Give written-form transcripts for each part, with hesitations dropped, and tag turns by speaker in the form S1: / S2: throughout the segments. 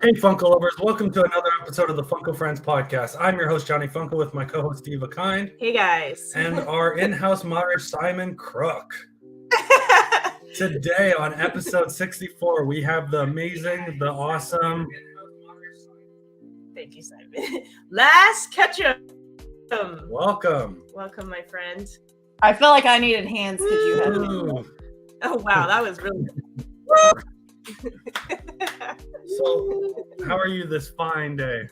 S1: Hey, Funko lovers, welcome to another episode of the Funko Friends podcast. I'm your host, Johnny Funko, with my co-host, Steve Akind.
S2: Hey, guys.
S1: And our in-house moderator, Simon Crook. Today on episode 64, we have the amazing, the awesome...
S2: Thank you, Simon. Last Ketchum.
S1: Welcome.
S2: Welcome, my friend.
S3: I feel like I needed hands because you had me.
S2: Oh, wow. That was really
S1: So, how are you this fine day?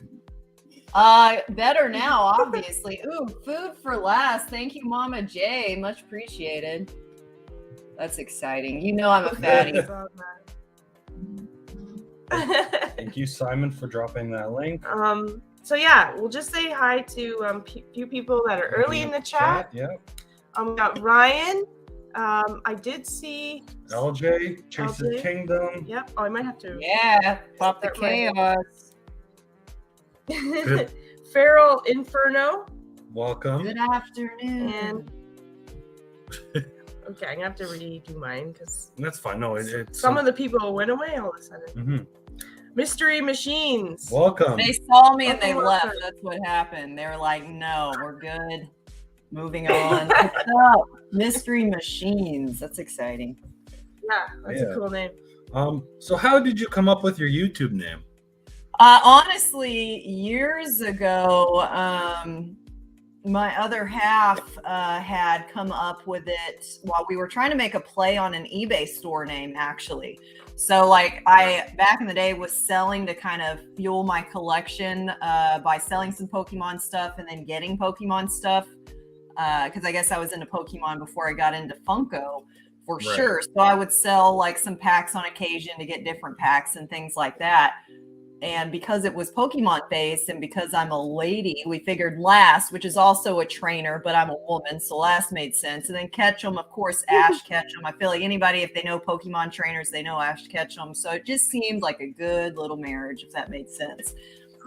S3: Better now, obviously. Ooh, food for last. Thank you, Mama J. Much appreciated. That's exciting. You know I'm a fatty.
S1: Thank you, Simon, for dropping that link.
S2: So yeah, we'll just say hi to a few people that are early in the chat.
S1: Yeah.
S2: We got Ryan. I did see
S1: LJ, Chase's
S2: LJ.
S1: Kingdom.
S2: Yep. Oh, I might have to.
S3: Yeah, pop the chaos.
S2: Feral Inferno.
S1: Welcome.
S3: Good afternoon.
S2: And okay, I'm gonna have to redo mine because
S1: That's fine. No, it's
S2: some of the people went away all of a sudden.
S1: Mm-hmm.
S2: Mystery Machines.
S1: Welcome.
S3: They saw me and they
S2: Oh,
S3: left.
S2: okay.
S3: That's what happened. They were like, no, we're good. Moving on. What's up? Mystery Machines. That's exciting.
S2: Yeah, that's a cool name.
S1: So how did you come up with your YouTube name?
S3: Honestly, years ago, my other half had come up with it while we were trying to make a play on an eBay store name, actually. So like I, back in the day, was selling to kind of fuel my collection by selling some Pokemon stuff and then getting Pokemon stuff. Because I guess I was into Pokemon before I got into Funko for sure. So I would sell like some packs on occasion to get different packs and things like that. And because it was Pokemon based and because I'm a lady, we figured Last, which is also a trainer, but I'm a woman, so Last made sense. And then Ketchum, of course, Ash Ketchum. I feel like anybody, if they know Pokemon trainers, they know Ash Ketchum. So it just seemed like a good little marriage, if that made sense.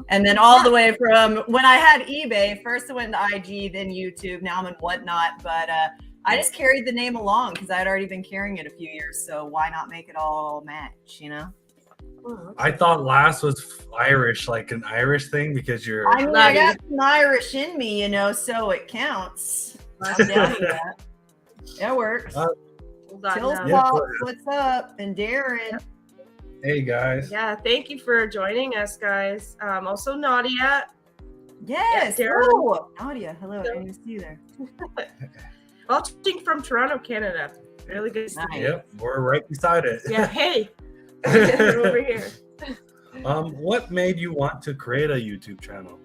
S3: And then all the way from when I had eBay, first I went to IG, then YouTube, now I'm in Whatnot. But I just carried the name along because I had already been carrying it a few years. So why not make it all match, you know?
S1: I thought Last was Irish, like an Irish thing, because you're...
S3: I mean, I got some Irish in me, you know, so it counts. I'm down with that. It works. Tillspot, what's up? And Darren.
S1: Hey, guys.
S2: Yeah, thank you for joining us, guys. Also, Nadia.
S3: Yes.
S2: Yeah, Darren.
S3: Oh, Nadia, hello. I didn't see you there.
S2: Watching from Toronto, Canada. Really good to see you.
S1: Yep, we're right beside it.
S2: Yeah, hey. Over here.
S1: What made you want to create a YouTube channel?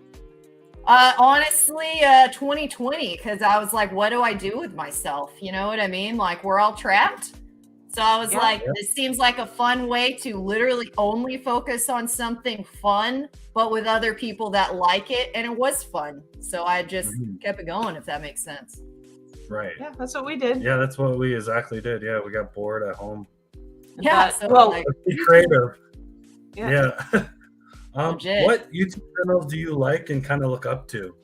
S3: Honestly, 2020, because I was like, what do I do with myself? You know what I mean? Like, we're all trapped. So I was this seems like a fun way to literally only focus on something fun, but with other people that like it. And it was fun. So I just kept it going, if that makes sense.
S1: Right.
S2: Yeah, that's what we did.
S1: Yeah, that's what we exactly did. Yeah, we got bored at home.
S3: Yeah. So
S1: let's be creative. Yeah.
S3: Legit.
S1: What YouTube channels do you like and kind of look up to?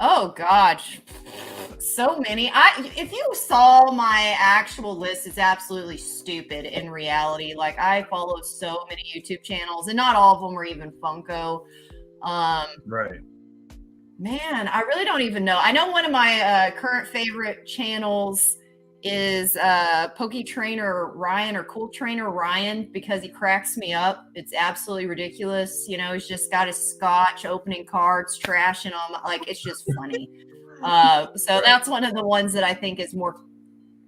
S3: Oh gosh, so many. If you saw my actual list, it's absolutely stupid in reality. Like I follow so many YouTube channels, and not all of them are even Funko.
S1: Right.
S3: Man, I really don't even know. I know one of my current favorite channels is Poke Trainer Ryan or Cool Trainer Ryan because he cracks me up. It's absolutely ridiculous. You know, he's just got his scotch, opening cards, trashing them. Like, it's just funny. So that's one of the ones that I think is more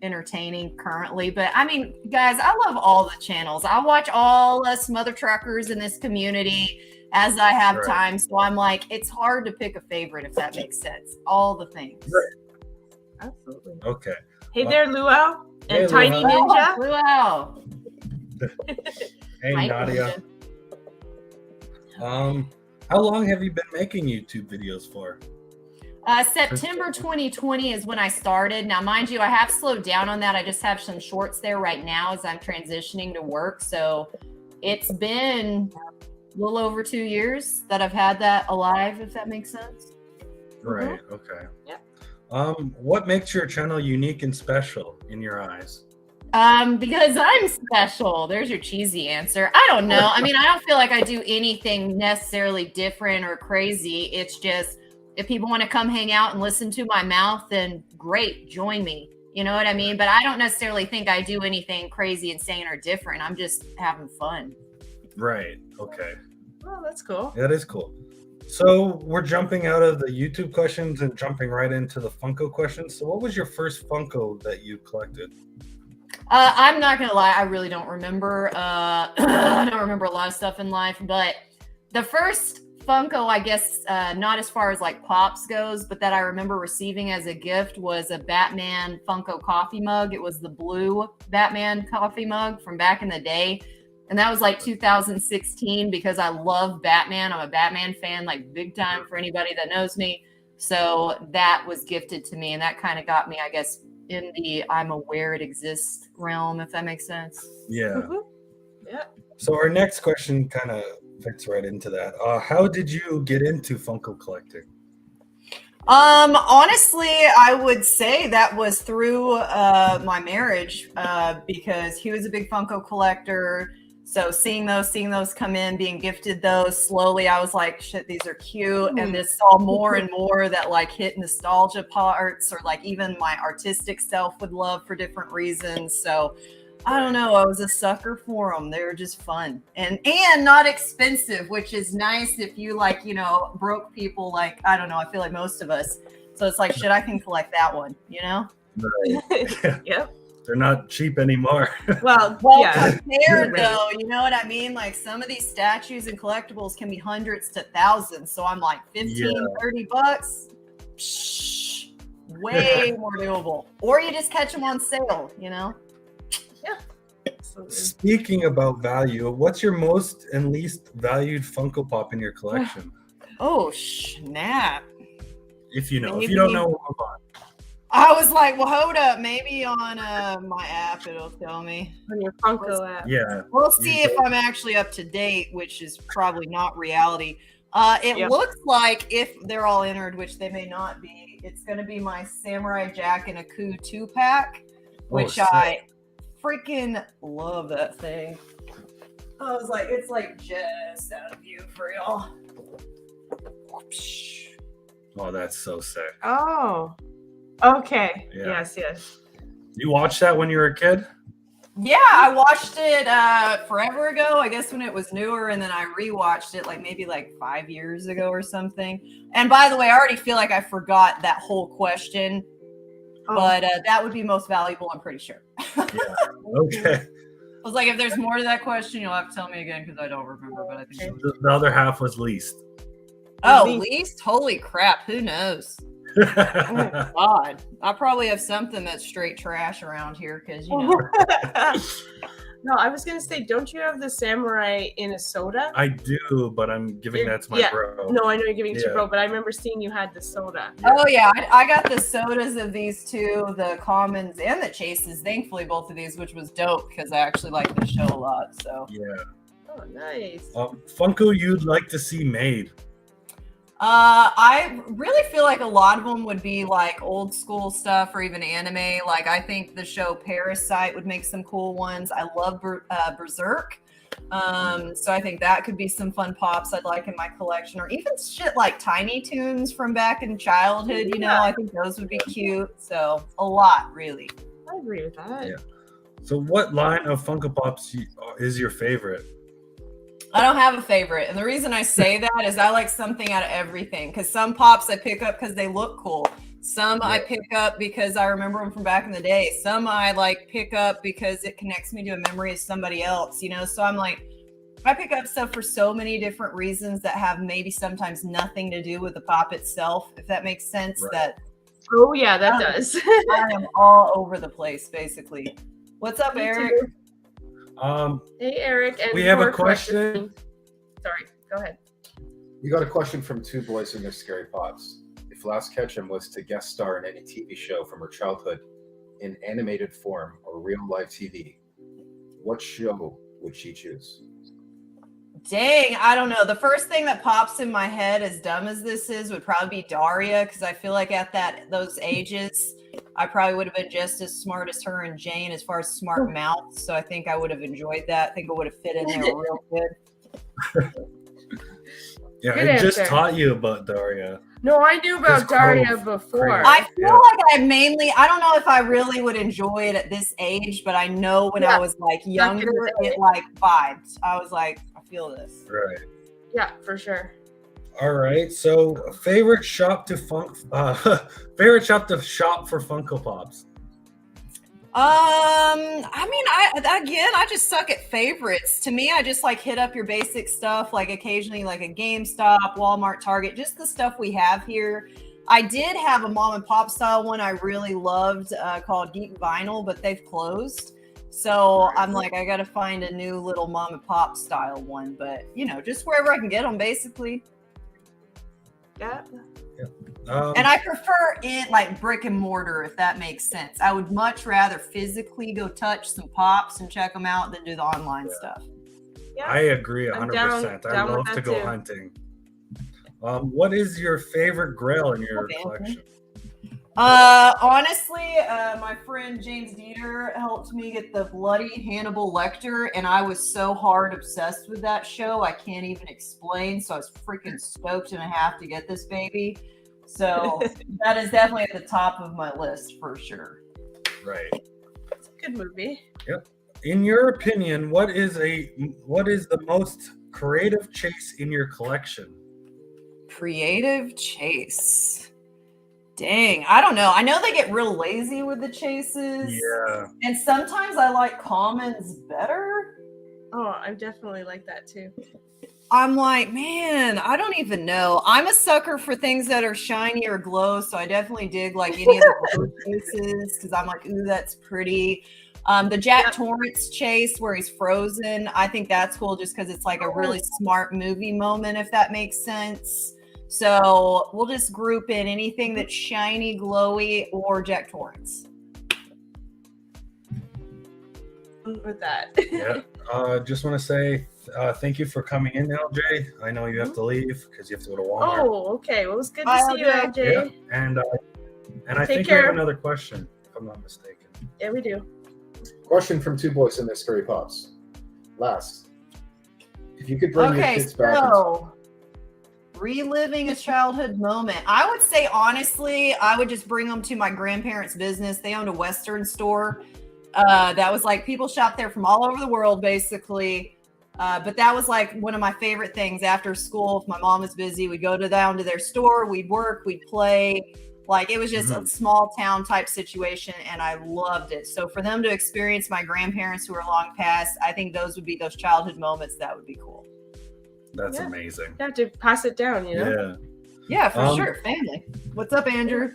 S3: entertaining currently. But I mean, guys, I love all the channels. I watch all us mother truckers in this community as I have time. So I'm like, it's hard to pick a favorite, if that makes sense. All the things.
S2: Absolutely.
S1: Okay.
S2: Hey there, Luau and
S1: Hey,
S2: Tiny
S1: Luau.
S2: Ninja.
S3: Luau.
S1: Hey, Nadia. How long have you been making YouTube videos for?
S3: September 2020 is when I started. Now, mind you, I have slowed down on that. I just have some shorts there right now as I'm transitioning to work. So it's been a little over 2 years that I've had that alive, if that makes sense.
S1: Right. Okay.
S2: Yeah.
S1: What makes your channel unique and special in your eyes?
S3: Because I'm special. There's your cheesy answer. I don't know. I mean, I don't feel like I do anything necessarily different or crazy. It's just if people want to come hang out and listen to my mouth, then great, join me. You know what I mean? But I don't necessarily think I do anything crazy, insane, or different. I'm just having fun.
S1: Right. Okay.
S2: Oh, that's cool.
S1: That is cool. So we're jumping out of the YouTube questions and jumping right into the Funko questions. So what was your first Funko that you collected?
S3: I'm not gonna lie, I really don't remember. I don't remember a lot of stuff in life, but the first Funko, I guess, not as far as like Pops goes, but that I remember receiving as a gift was a Batman Funko coffee mug. It was the blue Batman coffee mug from back in the day. And that was like 2016 because I love Batman. I'm a Batman fan, like big time for anybody that knows me. So that was gifted to me. And that kind of got me, I guess, in the I'm aware it exists realm, if that makes sense.
S1: Yeah.
S2: Mm-hmm. Yeah.
S1: So our next question kind of fits right into that. How did you get into Funko collecting?
S3: Honestly, I would say that was through my marriage because he was a big Funko collector. So seeing those come in, being gifted those slowly, I was like, shit, these are cute. And this saw more and more that like hit nostalgia parts or like even my artistic self would love for different reasons. So I don't know. I was a sucker for them. They were just fun and not expensive, which is nice if you like, you know, broke people like, I don't know. I feel like most of us. So it's like, shit, I can collect that one, you know?
S1: Right.
S2: Yep.
S1: They're not cheap anymore.
S2: Well, yeah.
S3: Compared though, you know what I mean? Like some of these statues and collectibles can be hundreds to thousands. So I'm like 15, $30. Psh, way more doable. Or you just catch them on sale, you know?
S2: Yeah.
S1: Speaking about value, what's your most and least valued Funko Pop in your collection?
S3: Oh, snap.
S1: If you know.
S2: Maybe.
S1: If you don't know, we'll move on.
S3: I was like, well, hold up. Maybe on my app, it'll tell me.
S2: On your Funko app.
S1: Yeah.
S3: We'll see if I'm actually up to date, which is probably not reality. It looks like if they're all entered, which they may not be, it's going to be my Samurai Jack and a Coup 2-pack, which I freaking love that thing. I was like, it's like just out of view for y'all.
S1: Oh, that's so sick.
S2: Oh. Okay.
S1: Yeah.
S2: Yes.
S1: You watched that when you were a kid?
S3: Yeah, I watched it forever ago, I guess when it was newer, and then I rewatched it maybe 5 years ago or something. And by the way, I already feel like I forgot that whole question, but that would be most valuable, I'm pretty sure.
S1: Yeah. Okay.
S3: I was like, if there's more to that question, you'll have to tell me again because I don't remember, but I think
S1: The other half was least.
S3: Least? Holy crap, who knows? Oh God, I probably have something that's straight trash around here because you know.
S2: No, I was gonna say, don't you have the Samurai in a soda?
S1: I do, but I'm giving that to my bro.
S2: No, I know you're giving it to your bro, but I remember seeing you had the soda.
S3: Oh yeah, I got the sodas of these two, the commons and the chases. Thankfully, both of these, which was dope because I actually like the show a lot. So
S1: yeah.
S2: Oh, nice.
S1: Funko you'd like to see made.
S3: I really feel like a lot of them would be like old school stuff or even anime. Like I think the show Parasite would make some cool ones. I love Berserk. So I think that could be some fun pops I'd like in my collection, or even shit like Tiny Toons from back in childhood. You know, I think those would be cute. So a lot, really.
S2: I agree with that.
S1: Yeah. So what line of Funko Pops is your favorite?
S3: I don't have a favorite. And the reason I say that is I like something out of everything. Because some pops I pick up because they look cool. Some I pick up because I remember them from back in the day. Some I like pick up because it connects me to a memory of somebody else, you know? So I'm like, I pick up stuff for so many different reasons that have maybe sometimes nothing to do with the pop itself, if that makes sense.
S1: Right.
S2: Oh, yeah, that does.
S3: I am all over the place, basically. What's up, Eric?
S2: Hey, Eric. And
S1: we have a question.
S2: Sorry, go ahead.
S4: We got a question from Two Boys and Their Scary Pops. If Last Ketchum was to guest star in any TV show from her childhood in animated form or real live TV, what show would she choose?
S3: Dang, I don't know. The first thing that pops in my head, as dumb as this is, would probably be Daria, because I feel like at those ages, I probably would have been just as smart as her and Jane as far as smart mouth. So I think I would have enjoyed that. I think it would have fit in there real good.
S1: Yeah,
S2: Good
S1: I just
S2: answer.
S1: taught you about Daria.
S2: No, I knew about
S1: It's
S2: Daria
S1: called
S2: before.
S1: Craig.
S3: I feel
S1: Yeah.
S3: like I don't know if I really would enjoy it at this age, but I know when I was like younger, it like vibed. I was like, I feel this.
S1: Right.
S2: Yeah, for sure.
S1: All right. So, favorite shop to favorite shop to shop for Funko Pops.
S3: I mean, I just suck at favorites. To me, I just like hit up your basic stuff, like occasionally like a GameStop, Walmart, Target, just the stuff we have here. I did have a mom and pop style one I really loved called Geek Vinyl, but they've closed. So I'm like, I got to find a new little mom and pop style one, but you know, just wherever I can get them, basically.
S2: Yeah.
S3: And I prefer it like brick and mortar, if that makes sense. I would much rather physically go touch some pops and check them out than do the online stuff.
S2: Yeah.
S1: I agree 100%. I love to go hunting. What is your favorite grail in your collection?
S3: Honestly, my friend James Dieter helped me get the Bloody Hannibal Lecter, and I was so hard obsessed with that show, I can't even explain. So I was freaking stoked and a half to get this baby. So that is definitely at the top of my list for sure.
S1: Right.
S2: It's a good movie.
S1: Yep. In your opinion, what is the most creative chase in your collection?
S3: Creative chase. Dang, I don't know. I know they get real lazy with the chases.
S1: Yeah.
S3: And sometimes I like commons better.
S2: Oh, I definitely like that too.
S3: I'm like, man, I don't even know. I'm a sucker for things that are shiny or glow, so I definitely dig like any of the glow chases because I'm like, ooh, that's pretty. The Jack Torrance chase where he's frozen, I think that's cool just because it's like a really smart movie moment, if that makes sense. So we'll just group in anything that's shiny, glowy, or Jack Torrance.
S2: With that.
S1: Yeah. Just want to say thank you for coming in, LJ. I know you have to leave because you have to go to Walmart.
S2: Oh, okay. Well, it's good to see you, LJ.
S1: Yeah. And I think we have another question, if I'm not mistaken.
S2: Yeah, we do.
S4: Question from two boys in their scary pops. Last, if you could bring your kids back.
S3: Reliving a childhood moment. I would say, honestly, I would just bring them to my grandparents' business. They owned a Western store. That was like people shop there from all over the world, basically. But that was like one of my favorite things after school. If my mom was busy, we'd go down to their store, we'd work, we'd play. Like it was just a small town type situation, and I loved it. So for them to experience my grandparents who are long past, I think those would be those childhood moments that would be cool.
S1: That's amazing.
S2: You have to pass it down, you know?
S3: Yeah, for sure. Family. What's up, Andrew?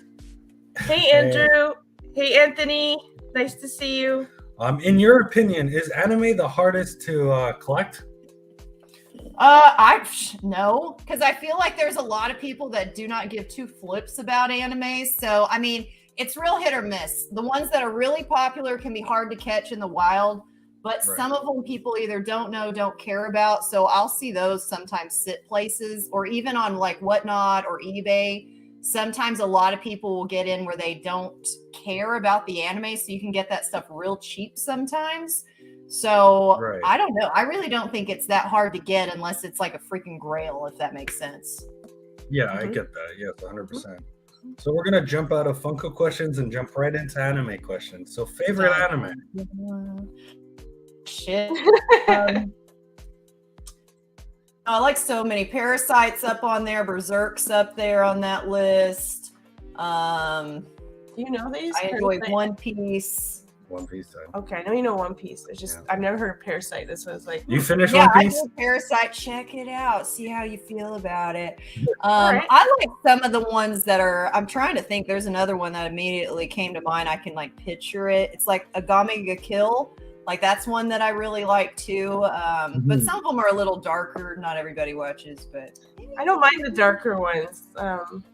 S2: Hey, Andrew. Hey, Anthony. Nice to see you.
S1: In your opinion, is anime the hardest to collect?
S3: No, because I feel like there's a lot of people that do not give two flips about anime. So, I mean, it's real hit or miss. The ones that are really popular can be hard to catch in the wild, but some of them people either don't know, don't care about. So I'll see those sometimes sit places or even on like Whatnot or eBay. Sometimes a lot of people will get in where they don't care about the anime. So you can get that stuff real cheap sometimes. So I don't know. I really don't think it's that hard to get unless it's like a freaking grail, if that makes sense.
S1: Yeah, I get that. Yes, 100%. So we're going to jump out of Funko questions and jump right into anime questions. So favorite anime?
S3: Shit. I like so many. Parasite's up on there. Berserk's up there on that list.
S2: You know these?
S3: I enjoy One Piece.
S1: One Piece.
S2: Okay, I know you know One Piece. It's just I've never heard of Parasite. This was like
S1: you finished One Piece?
S3: I did Parasite. Check it out. See how you feel about it. I like some of the ones that are. I'm trying to think. There's another one that immediately came to mind. I can like picture it. It's like Agami ga Kill. Like that's one that I really like too. But some of them are a little darker. Not everybody watches, but
S2: I don't mind the darker ones.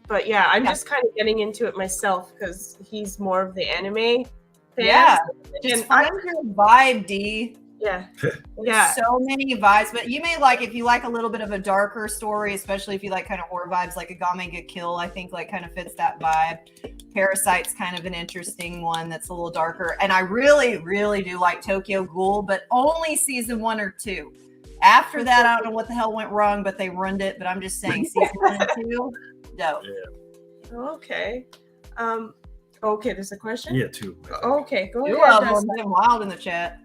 S2: But yeah, I'm just kind of getting into it myself because he's more of the anime fan.
S3: Yeah, just find your vibe, D.
S2: Yeah. Yeah.
S3: So many vibes, but you may like, if you like a little bit of a darker story, especially if you like kind of horror vibes, like Agame Get Kill, I think like kind of fits that vibe. Parasite's kind of an interesting one that's a little darker. And I really, really do like Tokyo Ghoul, but only season 1 or 2. After that, I don't know what the hell went wrong, but they ruined it. But I'm just saying, season 1 and 2, dope.
S1: Yeah.
S2: Okay. Okay, there's a question?
S1: Yeah, 2.
S2: Okay, go
S3: You
S2: ahead.
S3: are getting wild in the chat.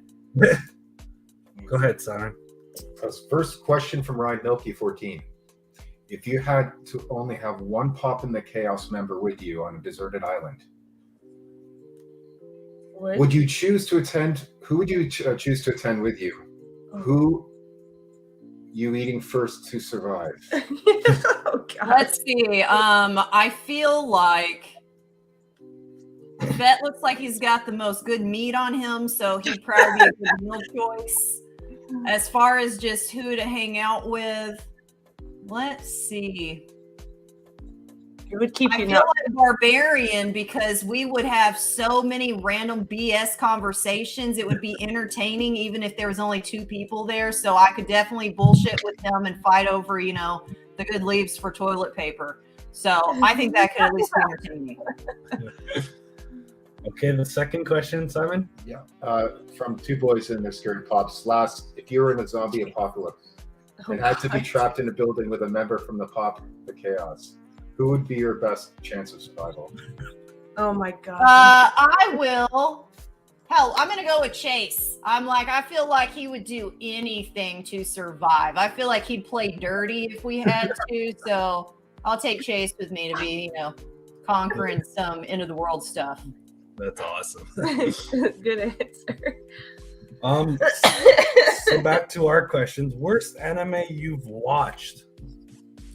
S1: Go ahead, Simon.
S4: First question from Ryan Milky 14. If you had to only have one Pop in the Chaos member with you on a deserted island, would you choose to attend? Who would you choose to attend with you? Who you eating first to survive?
S2: Oh, God.
S3: Let's see. I feel like Vet looks like he's got the most good meat on him, so he'd probably be a good meal choice. As far as just who to hang out with, let's see.
S2: It would keep
S3: I
S2: you
S3: feel like Barbarian, because we would have so many random BS conversations. It would be entertaining even if there was only 2 people there. So I could definitely bullshit with them and fight over, you know, the good leaves for toilet paper. So I think that could at least be entertaining.
S1: Okay, the second question, Simon.
S4: Yeah. From 2 boys in their scary pops. Last, if you were in a zombie apocalypse and had to be trapped in a building with a member from the Pop the Chaos, who would be your best chance of survival?
S2: Oh my God.
S3: I will. Hell, I'm gonna go with Chase. I feel like he would do anything to survive. I feel like he'd play dirty if we had to. So I'll take Chase with me to be, you know, conquering some end of the world stuff.
S1: That's awesome.
S2: Good answer.
S1: So back to our questions. Worst anime you've watched?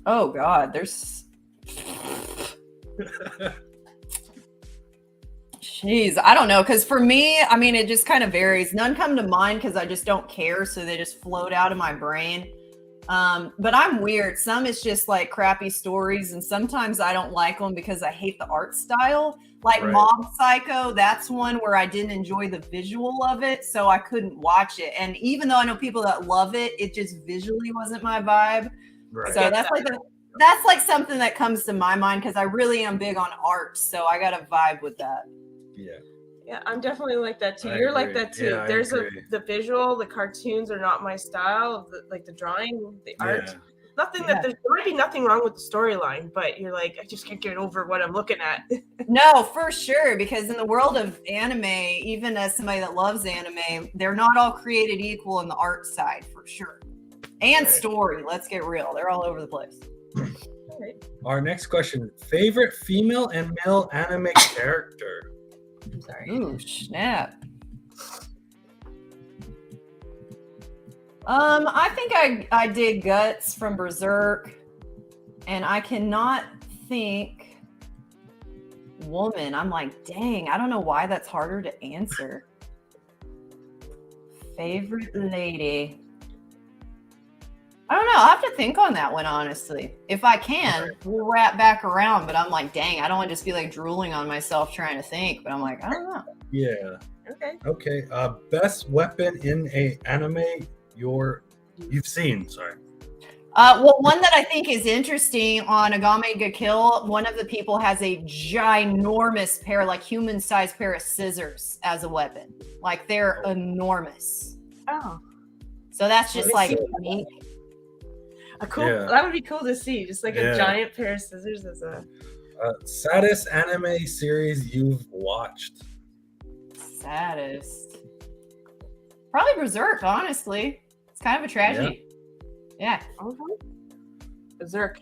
S3: Oh God, there's. Jeez, I don't know. Because for me, I mean, it just kind of varies. None come to mind because I just don't care. So they just float out of my brain. But I'm weird. Some it's just like crappy stories. And sometimes I don't like them because I hate the art style. Like
S1: Right.
S3: Mob Psycho, that's one where I didn't enjoy the visual of it. So I couldn't watch it. And even though I know people that love it, it just visually wasn't my vibe.
S1: Right.
S3: So that's like something that comes to my mind because I really am big on art. So I got to vibe with that.
S1: Yeah.
S2: Yeah, I'm definitely like that too.
S1: I
S2: You're like
S1: agree.
S2: that too.
S1: Yeah, I
S2: There's
S1: agree.
S2: the visual, the cartoons are not my style. Like the drawing, the art.
S1: Yeah.
S2: Nothing
S3: Yeah.
S2: that there might be nothing wrong with the storyline, but you're like, I just can't get over what I'm looking at.
S3: No, for sure. Because in the world of anime, even as somebody that loves anime, they're not all created equal in the art side for sure. And
S1: Right.
S3: story, let's get real. They're all over the place.
S1: Our next question: favorite female and male anime character?
S2: Sorry.
S3: Ooh, snap. I think I did Guts from Berserk, and I cannot think woman. I'm like, dang, I don't know why that's harder to answer. Favorite lady. I don't know. I'll have to think on that one, honestly. If I can, we'll wrap back around, but I'm like, dang, I don't want to just be like drooling on myself trying to think, but I'm like, I don't know.
S1: Yeah.
S2: Okay.
S1: Okay. Best weapon in a anime you've seen. Sorry.
S3: Well, one that I think is interesting on Agame Ga Kill, one of the people has a ginormous pair, like human-sized pair of scissors as a weapon. Like they're enormous.
S2: Oh,
S3: So that's just
S2: Let me
S3: like
S2: see.
S3: unique.
S2: a cool.
S1: Yeah.
S2: That would be cool to see. Just like
S1: Yeah.
S2: a giant pair of scissors as a.
S1: Saddest anime series you've watched?
S3: Saddest. Probably Berserk, honestly. It's kind of a tragedy. Yeah.
S2: Berserk.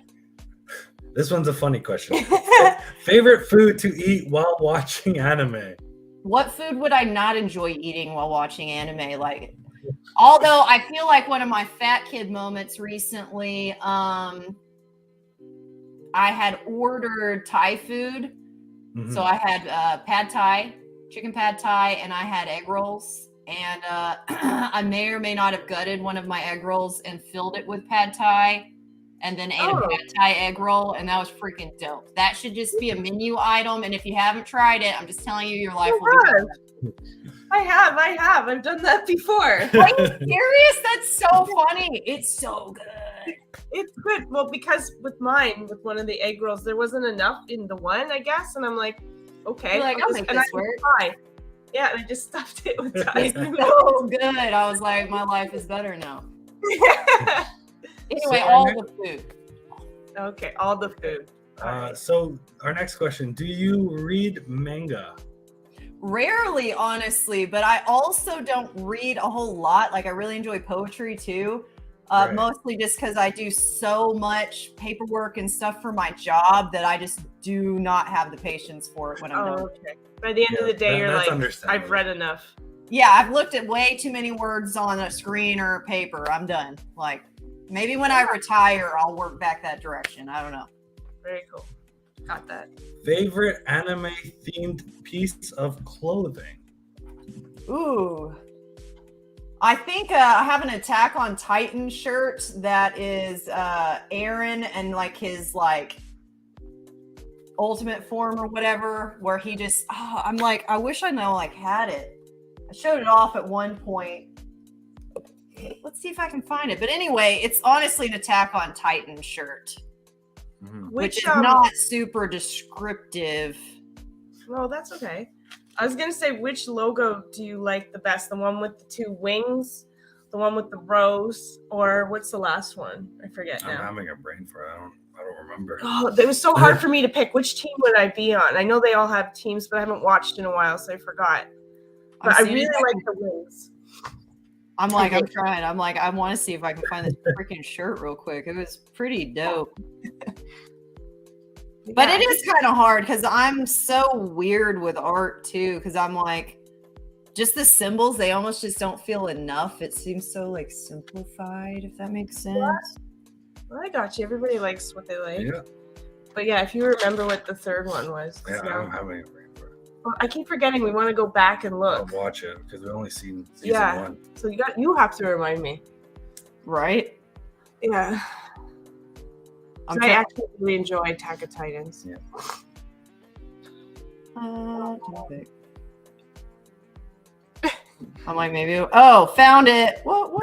S1: This one's a funny question. Favorite food to eat while watching anime?
S3: What food would I not enjoy eating while watching anime? Like, although I feel like one of my fat kid moments recently, I had ordered Thai food.
S1: Mhm.
S3: So I had pad Thai, chicken pad Thai, and I had egg rolls. And I may or may not have gutted one of my egg rolls and filled it with pad Thai. and then ate a pad thai egg roll, and that was freaking dope. That should just be a menu item, and if you haven't tried it, I'm just telling you, your life will be better.
S2: I have. I've done that before.
S3: Are you serious? That's so funny. It's so good.
S2: It's good. Well, because with one of the egg rolls, there wasn't enough in the one, I guess, and I'm like, okay,
S3: You're like, I'll make this work.
S2: Yeah, and I just stuffed it with Thai.
S3: So good. I was like, my life is better now. Anyway, all the food.
S2: Okay, all the food.
S1: So our next question: do you read manga?
S3: Rarely, honestly, but I also don't read a whole lot. Like, I really enjoy poetry too. Mostly just because I do so much paperwork and stuff for my job that I just do not have the patience for it when I'm done.
S2: Okay. By the end of the day, you're like, I've read enough.
S3: Yeah, I've looked at way too many words on a screen or paper. I'm done. Like, maybe when I retire, I'll work back that direction. I don't know.
S2: Very cool. Got that.
S1: Favorite anime themed piece of clothing?
S3: Ooh. I think I have an Attack on Titan shirt that is Aaron and like his like ultimate form or whatever, where he just I'm like, I wish I had it. I showed it off at one point. Let's see if I can find it. But anyway, it's honestly an Attack on Titan shirt. Which is not super descriptive.
S2: Well, that's okay. I was gonna say, which logo do you like the best? The one with the two wings, the one with the rose, or what's the last one? I forget now.
S1: I'm having a brain fart. I don't remember.
S2: Oh, it was so hard for me to pick. Which team would I be on? I know they all have teams, but I haven't watched in a while, so I forgot. But I really like the wings.
S3: I'm trying. I'm like, I want to see if I can find this freaking shirt real quick. It was pretty dope. But it is kind of hard because I'm so weird with art too. Because I'm like, just the symbols, they almost just don't feel enough. It seems so like simplified, if that makes sense.
S2: Well, I got you. Everybody likes what they like.
S1: Yeah.
S2: But yeah, if you remember what the third one was.
S1: Yeah, I'm having a brain fart.
S2: Well, I keep forgetting. We want to go back and look.
S1: I'll watch it because we've only seen season 1.
S2: So you have to remind me.
S3: Right?
S2: Yeah. I actually really enjoy Attack of Titans.
S1: Yeah.
S3: I'm like, maybe. Oh, found it. What?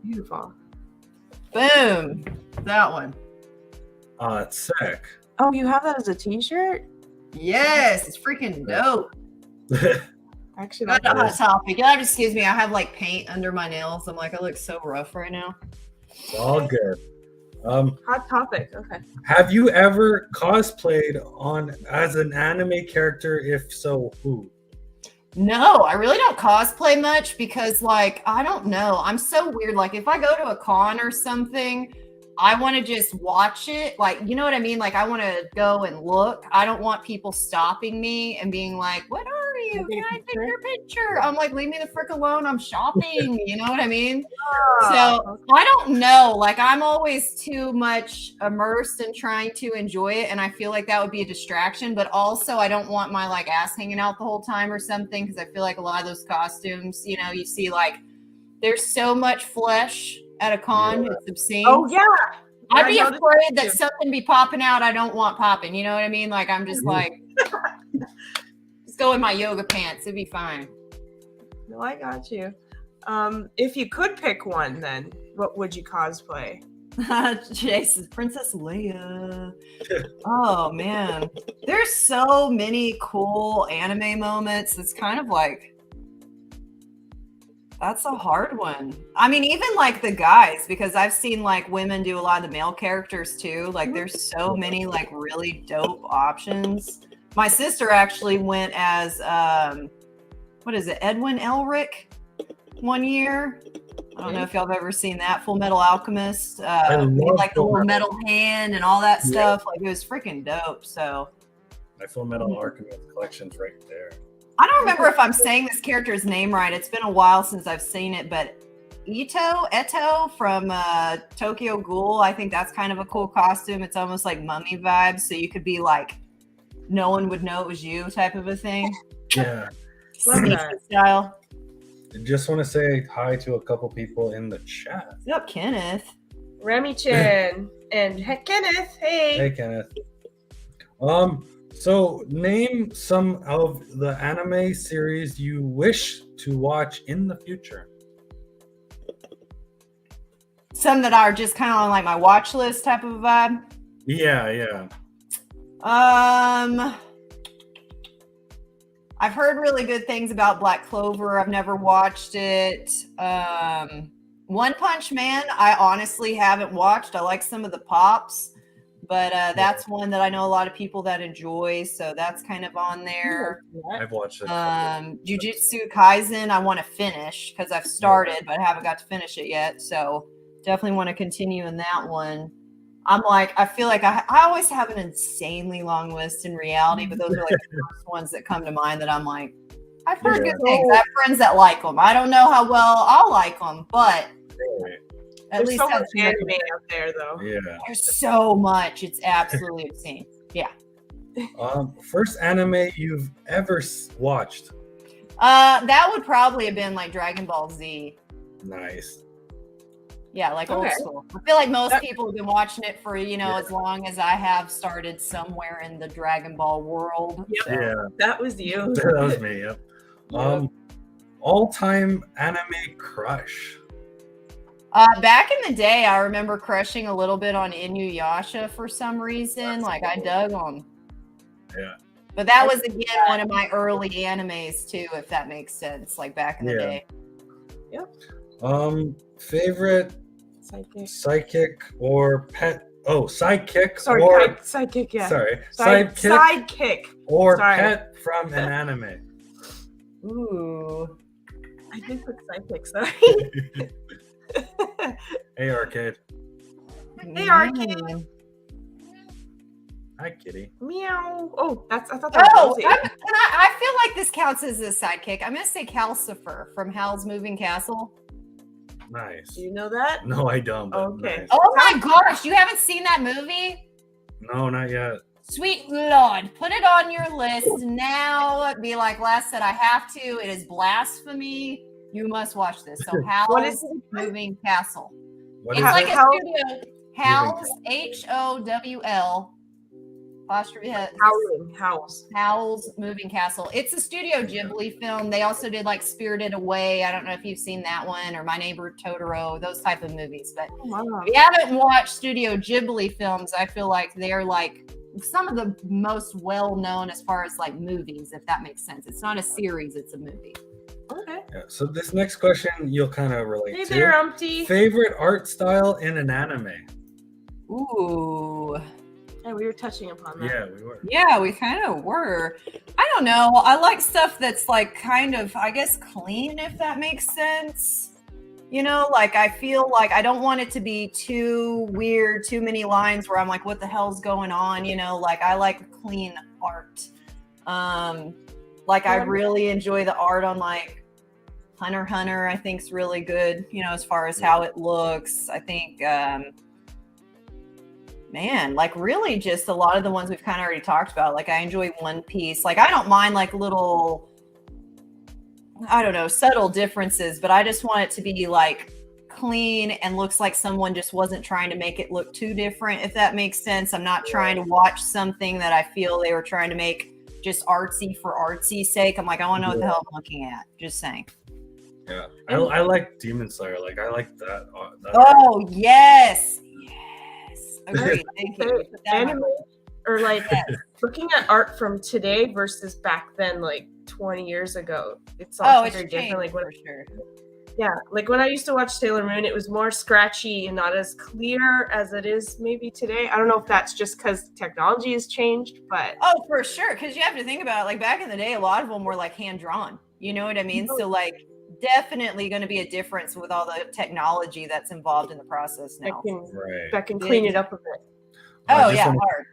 S2: Beautiful.
S3: Boom. That one.
S1: It's sick.
S2: Oh, you have that as a t-shirt?
S3: Yes, it's freaking dope.
S2: Actually,
S3: that's a hot topic. Yeah, excuse me. I have like paint under my nails. I'm like, I look so rough right now.
S1: It's all good.
S2: Hot topic. Okay.
S1: Have you ever cosplayed as an anime character? If so, who?
S3: No, I really don't cosplay much because, like, I don't know. I'm so weird. Like, if I go to a con or something, I want to just watch it. Like, you know what I mean? Like, I want to go and look. I don't want people stopping me and being like, what are you? Can I take your picture? I'm like, leave me the frick alone. I'm shopping. You know what I mean? So I don't know. Like, I'm always too much immersed in trying to enjoy it. And I feel like that would be a distraction. But also, I don't want my like ass hanging out the whole time or something. Because I feel like a lot of those costumes, you know, you see like there's so much flesh at a con. It's obscene.
S2: Oh, yeah.
S3: I'd be afraid that something be popping out I don't want popping. You know what I mean? Like, I'm just like, just go in my yoga pants. It'd be fine.
S2: No, I got you. If you could pick one, then what would you cosplay?
S3: Jason's Princess Leia. Oh, man. There's so many cool anime moments. It's kind of like, that's a hard one. I mean, even like the guys, because I've seen like women do a lot of the male characters too. Like there's so many like really dope options. My sister actually went as, what is it? Edwin Elric one year. I don't know if y'all have ever seen that. Full Metal Alchemist. Like the little metal hand and all that stuff. Like it was freaking dope. So
S1: my Full Metal Alchemist collection's right there.
S3: I don't remember if I'm saying this character's name right. It's been a while since I've seen it, but Eto from Tokyo Ghoul, I think that's kind of a cool costume. It's almost like mummy vibes, so you could be like, no one would know it was you type of a thing.
S1: Yeah.
S3: Style.
S1: I just want to say hi to a couple people in the chat.
S3: What's up, Kenneth?
S2: Remy Chan. And heck, Kenneth, hey.
S1: Hey, Kenneth. So name some of the anime series you wish to watch in the future.
S3: Some that are just kind of on like my watch list type of vibe.
S1: Yeah.
S3: I've heard really good things about Black Clover. I've never watched it. One Punch Man, I honestly haven't watched. I like some of the pops, but that's one that I know a lot of people that enjoy, so that's kind of on there.
S1: I've watched it.
S3: Jujutsu Kaisen, I want to finish because I've started, but I haven't got to finish it yet. So definitely want to continue in that one. I feel like I always have an insanely long list in reality, but those are like the first ones that come to mind that I'm like, I've heard good things. I have friends that like them. I don't know how well I'll like them, but at
S2: There's
S3: least
S2: so much
S3: that's
S2: anime out there, though.
S1: Yeah.
S3: there's so much. It's absolutely obscene. Yeah.
S1: First anime you've ever watched.
S3: That would probably have been like Dragon Ball Z.
S1: Nice.
S3: Yeah, like old
S2: Okay.
S3: school. I feel like most people have been watching it for, as long as I have started somewhere in the Dragon Ball world.
S2: Yep.
S3: So.
S1: Yeah.
S2: That was you.
S1: That was me, yep. All-time anime crush.
S3: Back in the day, I remember crushing a little bit on Inuyasha for some reason. Like, I dug them.
S1: Yeah.
S3: But that was, again, one of my early animes, too, if that makes sense. Like, back in the day.
S1: Favorite psychic or pet? Oh, sidekick.
S2: Sorry,
S1: or
S2: sidekick, yeah.
S1: Sorry,
S2: Sidekick.
S1: or
S2: Sorry.
S1: pet from an anime.
S3: Ooh.
S2: I did put sidekick, sorry.
S1: Hey, Arcade.
S2: Hey, Arcade.
S3: Man.
S1: Hi, Kitty.
S2: Meow. Oh, I thought that was Rosie.
S3: I feel like this counts as a sidekick. I'm going to say Calcifer from Howl's Moving Castle.
S1: Nice.
S2: Do you know that?
S1: No, I don't. But
S2: Okay.
S1: nice.
S3: Oh my gosh, you haven't seen that movie?
S1: No, not yet.
S3: Sweet Lord, put it on your list now. Be like Les said, I have to. It is blasphemy. You must watch this. So
S2: What is
S3: Howl's
S2: it?
S3: Moving Castle.
S1: What
S3: It's
S1: is
S3: like
S1: it?
S3: a studio. Howl's HOWL. Apostrophe Howl's Moving Castle. It's a Studio Ghibli film. They also did like Spirited Away. I don't know if you've seen that one, or My Neighbor Totoro, those type of movies. But if you haven't watched Studio Ghibli films, I feel like they're like some of the most well-known as far as like movies, if that makes sense. It's not a series, it's a movie.
S2: Okay.
S1: Yeah, so this next question you'll kind of relate
S2: Hey
S1: to.
S2: there, Umpty.
S1: Favorite art style in an anime?
S3: Ooh.
S2: Yeah, we were touching upon that.
S1: Yeah, we were.
S3: Yeah, we kind of were. I don't know. I like stuff that's like kind of, I guess, clean, if that makes sense. Like I feel like I don't want it to be too weird, too many lines where I'm like, what the hell's going on? Like I like clean art. Like I really enjoy the art on like Hunter x Hunter, I think is really good, as far as how it looks. I think, man, like really just a lot of the ones we've kind of already talked about. Like I enjoy One Piece. Like I don't mind like little, I don't know, subtle differences, but I just want it to be like clean and looks like someone just wasn't trying to make it look too different, if that makes sense. I'm not trying to watch something that I feel they were trying to make just artsy for artsy's sake. I'm like, I want to know what the hell I'm looking at. Just saying.
S1: Yeah, I like Demon Slayer. Like I like that.
S3: Oh yes. Agreed. Thank you.
S2: Anime, or like looking at art from today versus back then, like 20 years ago. It's also very different. Like when,
S3: sure.
S2: Yeah, like when I used to watch Sailor Moon, it was more scratchy and not as clear as it is maybe today. I don't know if that's just because technology has changed, but
S3: oh, for sure. Because you have to think about it. Like back in the day, a lot of them were like hand drawn. You know what I mean? So like definitely going to be a difference with all the technology that's involved in the process now.
S2: That can clean it up a bit.
S3: Oh yeah, hard.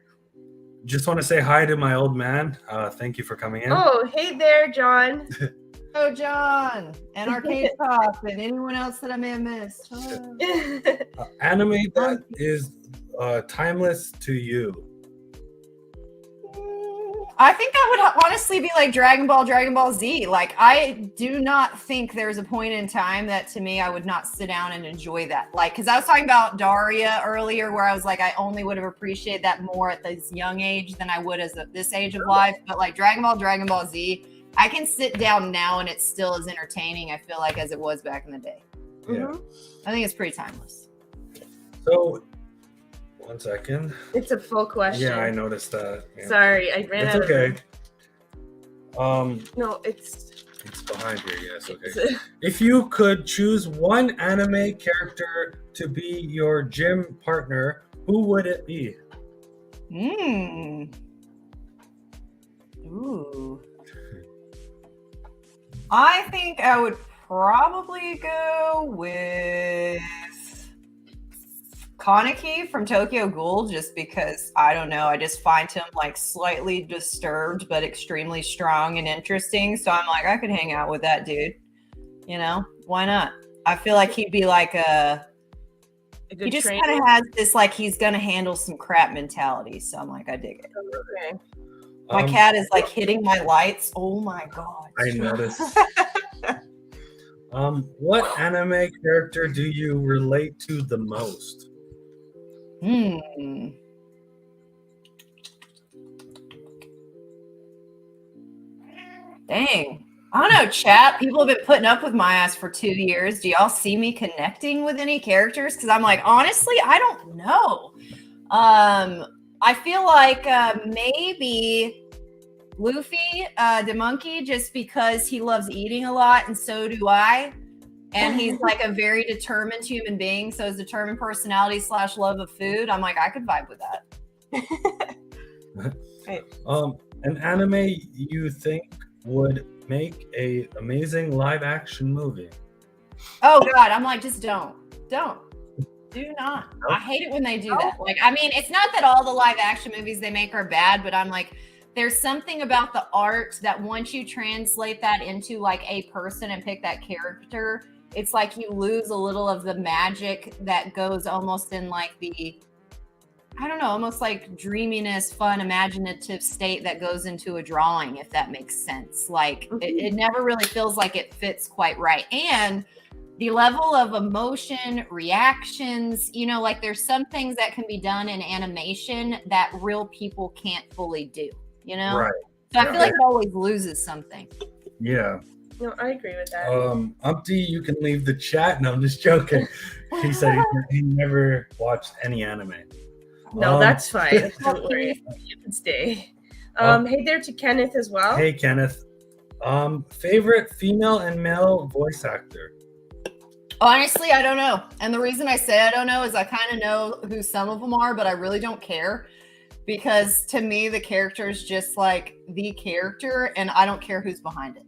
S1: Just want to say hi to my old man. Thank you for coming in.
S2: Oh, hey there, John.
S3: Oh, John, and Arcade Pop, and anyone else that I may have missed.
S1: Anime that is timeless to you.
S3: I think I would honestly be like Dragon Ball Z. Like, I do not think there's a point in time that to me I would not sit down and enjoy that. Like, because I was talking about Daria earlier, where I was like, I only would have appreciated that more at this young age than I would this age of life. But like Dragon Ball Z, I can sit down now and it still is entertaining, I feel like, as it was back in the day.
S1: Yeah.
S3: I think it's pretty timeless.
S1: So, 1 second.
S2: It's a full question.
S1: Yeah, I noticed that. Yeah.
S2: Sorry, I ran
S1: It's
S2: out.
S1: okay.
S2: No, it's
S1: behind here. Yes. Okay. If you could choose one anime character to be your gym partner, who would it be?
S3: Ooh. I think I would probably go with Kaneki from Tokyo Ghoul, just because, I don't know, I just find him like slightly disturbed but extremely strong and interesting. So I'm like, I could hang out with that dude. You know, why not? I feel like he'd be like he just kind of has this like he's gonna handle some crap mentality. So I'm like, I dig it.
S2: Okay.
S3: My cat is like hitting my lights. Oh my god!
S1: I noticed. What anime character do you relate to the most?
S3: Dang. I don't know, chat. People have been putting up with my ass for 2 years. Do y'all see me connecting with any characters? Because I'm like, honestly, I don't know. I feel like maybe Luffy, the monkey, just because he loves eating a lot, and so do I. And he's like a very determined human being. So his determined personality / love of food, I'm like, I could vibe with that.
S1: An anime you think would make a amazing live action movie?
S3: Oh God, I'm like, just don't. Do not. I hate it when they do that. Like, I mean, it's not that all the live action movies they make are bad, but I'm like, there's something about the art that once you translate that into like a person and pick that character, it's like you lose a little of the magic that goes almost in like the, I don't know, almost like dreaminess, fun, imaginative state that goes into a drawing, if that makes sense. Like it never really feels like it fits quite right. And the level of emotion, reactions, you know, like there's some things that can be done in animation that real people can't fully do, you know?
S1: Right.
S3: So I feel like it always loses something.
S1: Yeah.
S2: No, I agree with that.
S1: Umpty, you can leave the chat. No, I'm just joking. He said he never watched any anime.
S2: No, that's fine. Don't worry. You can stay. Hey there to Kenneth as well.
S1: Hey, Kenneth. Favorite female and male voice actor?
S3: Honestly, I don't know. And the reason I say I don't know is I kind of know who some of them are, but I really don't care. Because to me, the character is just like the character, and I don't care who's behind it.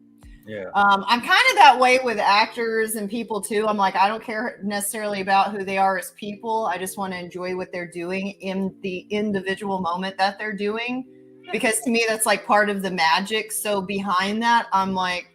S1: Yeah.
S3: I'm kind of that way with actors and people too. I'm like, I don't care necessarily about who they are as people. I just want to enjoy what they're doing in the individual moment that they're doing. Because to me, that's like part of the magic. So behind that, I'm like,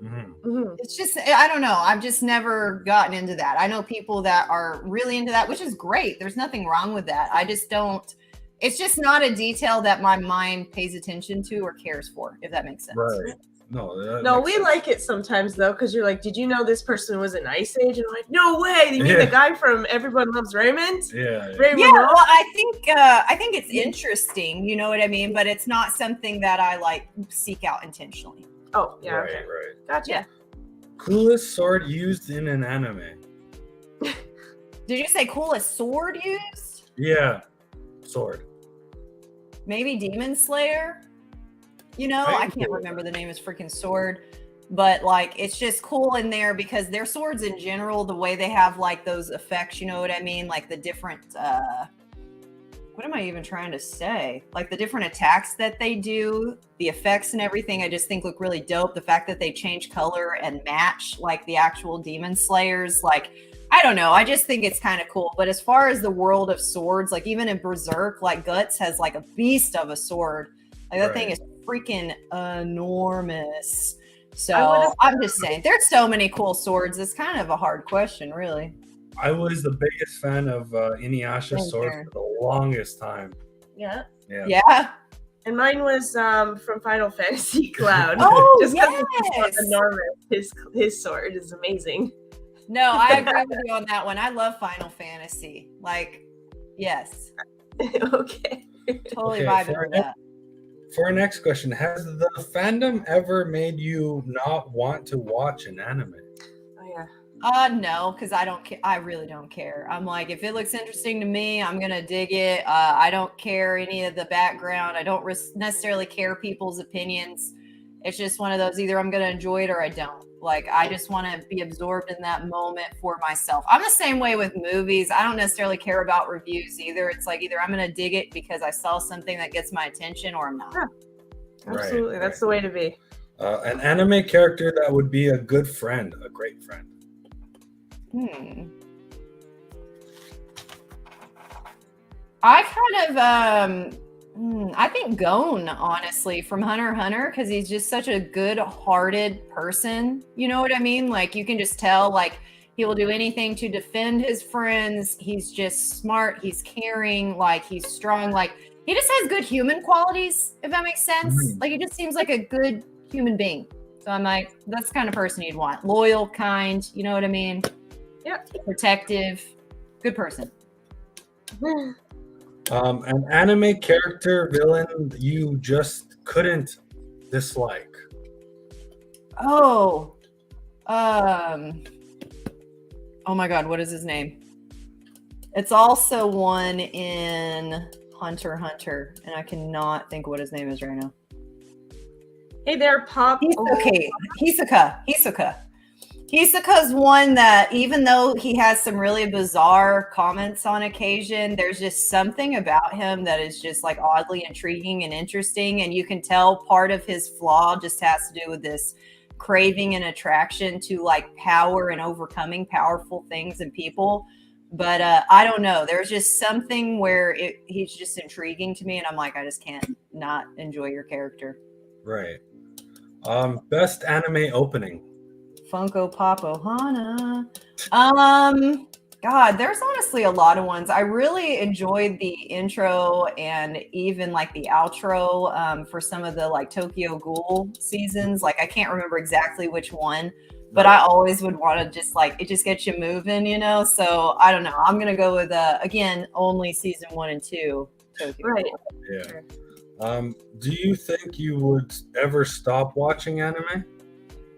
S3: it's just, I don't know. I've just never gotten into that. I know people that are really into that, which is great. There's nothing wrong with that. I just don't, it's just not a detail that my mind pays attention to or cares for, if that makes sense.
S1: Right. No,
S2: no, we like it sometimes though, because you're like, did you know this person was an Ice Age? And I'm like, no way. You mean the guy from Everyone Loves Raymond?
S1: Yeah.
S3: Well, I think it's interesting. You know what I mean? But it's not something that I like seek out intentionally.
S2: Oh, yeah.
S1: Right,
S2: okay.
S1: right.
S2: Gotcha.
S3: Yeah.
S1: Coolest sword used in an anime?
S3: Did you say coolest sword used?
S1: Yeah. Sword.
S3: Maybe Demon Slayer? You know, I can't remember the name of his freaking sword, but like it's just cool in there because their swords in general, the way they have like those effects, you know what I mean? Like the different what am I even trying to say? Like the different attacks that they do, the effects and everything, I just think look really dope. The fact that they change color and match like the actual Demon Slayers, like I don't know. I just think it's kind of cool. But as far as the world of swords, like even in Berserk, like Guts has like a beast of a sword. Like that thing is freaking enormous. So I'm just saying, there's so many cool swords. It's kind of a hard question, really.
S1: I was the biggest fan of Inuyasha sword for the longest time.
S2: Yeah.
S3: Yeah.
S2: And mine was from Final Fantasy Cloud.
S3: Oh,
S2: Just because
S3: yes.
S2: it's enormous. His sword is amazing.
S3: No, I agree with you on that one. I love Final Fantasy. Like, yes,
S2: Okay.
S3: totally
S1: Okay,
S3: vibing
S1: for
S3: with that.
S1: For our next question, has the fandom ever made you not want to watch an anime?
S2: Oh yeah.
S3: No, because I don't care. I really don't care. I'm like, if it looks interesting to me, I'm gonna dig it. I don't care any of the background. I don't necessarily care people's opinions. It's just one of those, either I'm gonna enjoy it or I don't. Like, I just want to be absorbed in that moment for myself. I'm the same way with movies. I don't necessarily care about reviews either. It's like, either I'm gonna dig it because I saw something that gets my attention, or I'm not.
S2: Yeah. Absolutely, that's the way to be.
S1: An anime character that would be a good friend, a great friend.
S3: I kind of I think Gon, honestly, from Hunter x Hunter, because he's just such a good-hearted person. You know what I mean? Like, you can just tell, like, he will do anything to defend his friends. He's just smart. He's caring. Like, he's strong. Like, he just has good human qualities, if that makes sense. Like, he just seems like a good human being. So I'm like, that's the kind of person you'd want. Loyal, kind. You know what I mean?
S2: Yeah.
S3: Protective. Good person.
S1: An anime character villain you just couldn't dislike.
S3: Oh my God, what is his name? It's also one in Hunter x Hunter, and I cannot think what his name is right now.
S2: Hey there, Pop.
S3: Hisoka. Hisoka's one that, even though he has some really bizarre comments on occasion, there's just something about him that is just like oddly intriguing and interesting. And you can tell part of his flaw just has to do with this craving and attraction to like power and overcoming powerful things and people. But I don't know. There's just something where he's just intriguing to me. And I'm like, I just can't not enjoy your character.
S1: Right. Best anime opening.
S3: Funko Pop Ohana. God, there's honestly a lot of ones. I really enjoyed the intro and even like the outro for some of the like Tokyo Ghoul seasons. Like, I can't remember exactly which one, but I always would want to just like, it just gets you moving, you know? So I don't know. I'm going to go with, again, only season 1 and 2. Tokyo
S2: Right.
S3: Ghoul.
S1: Yeah. Do you think you would ever stop watching anime?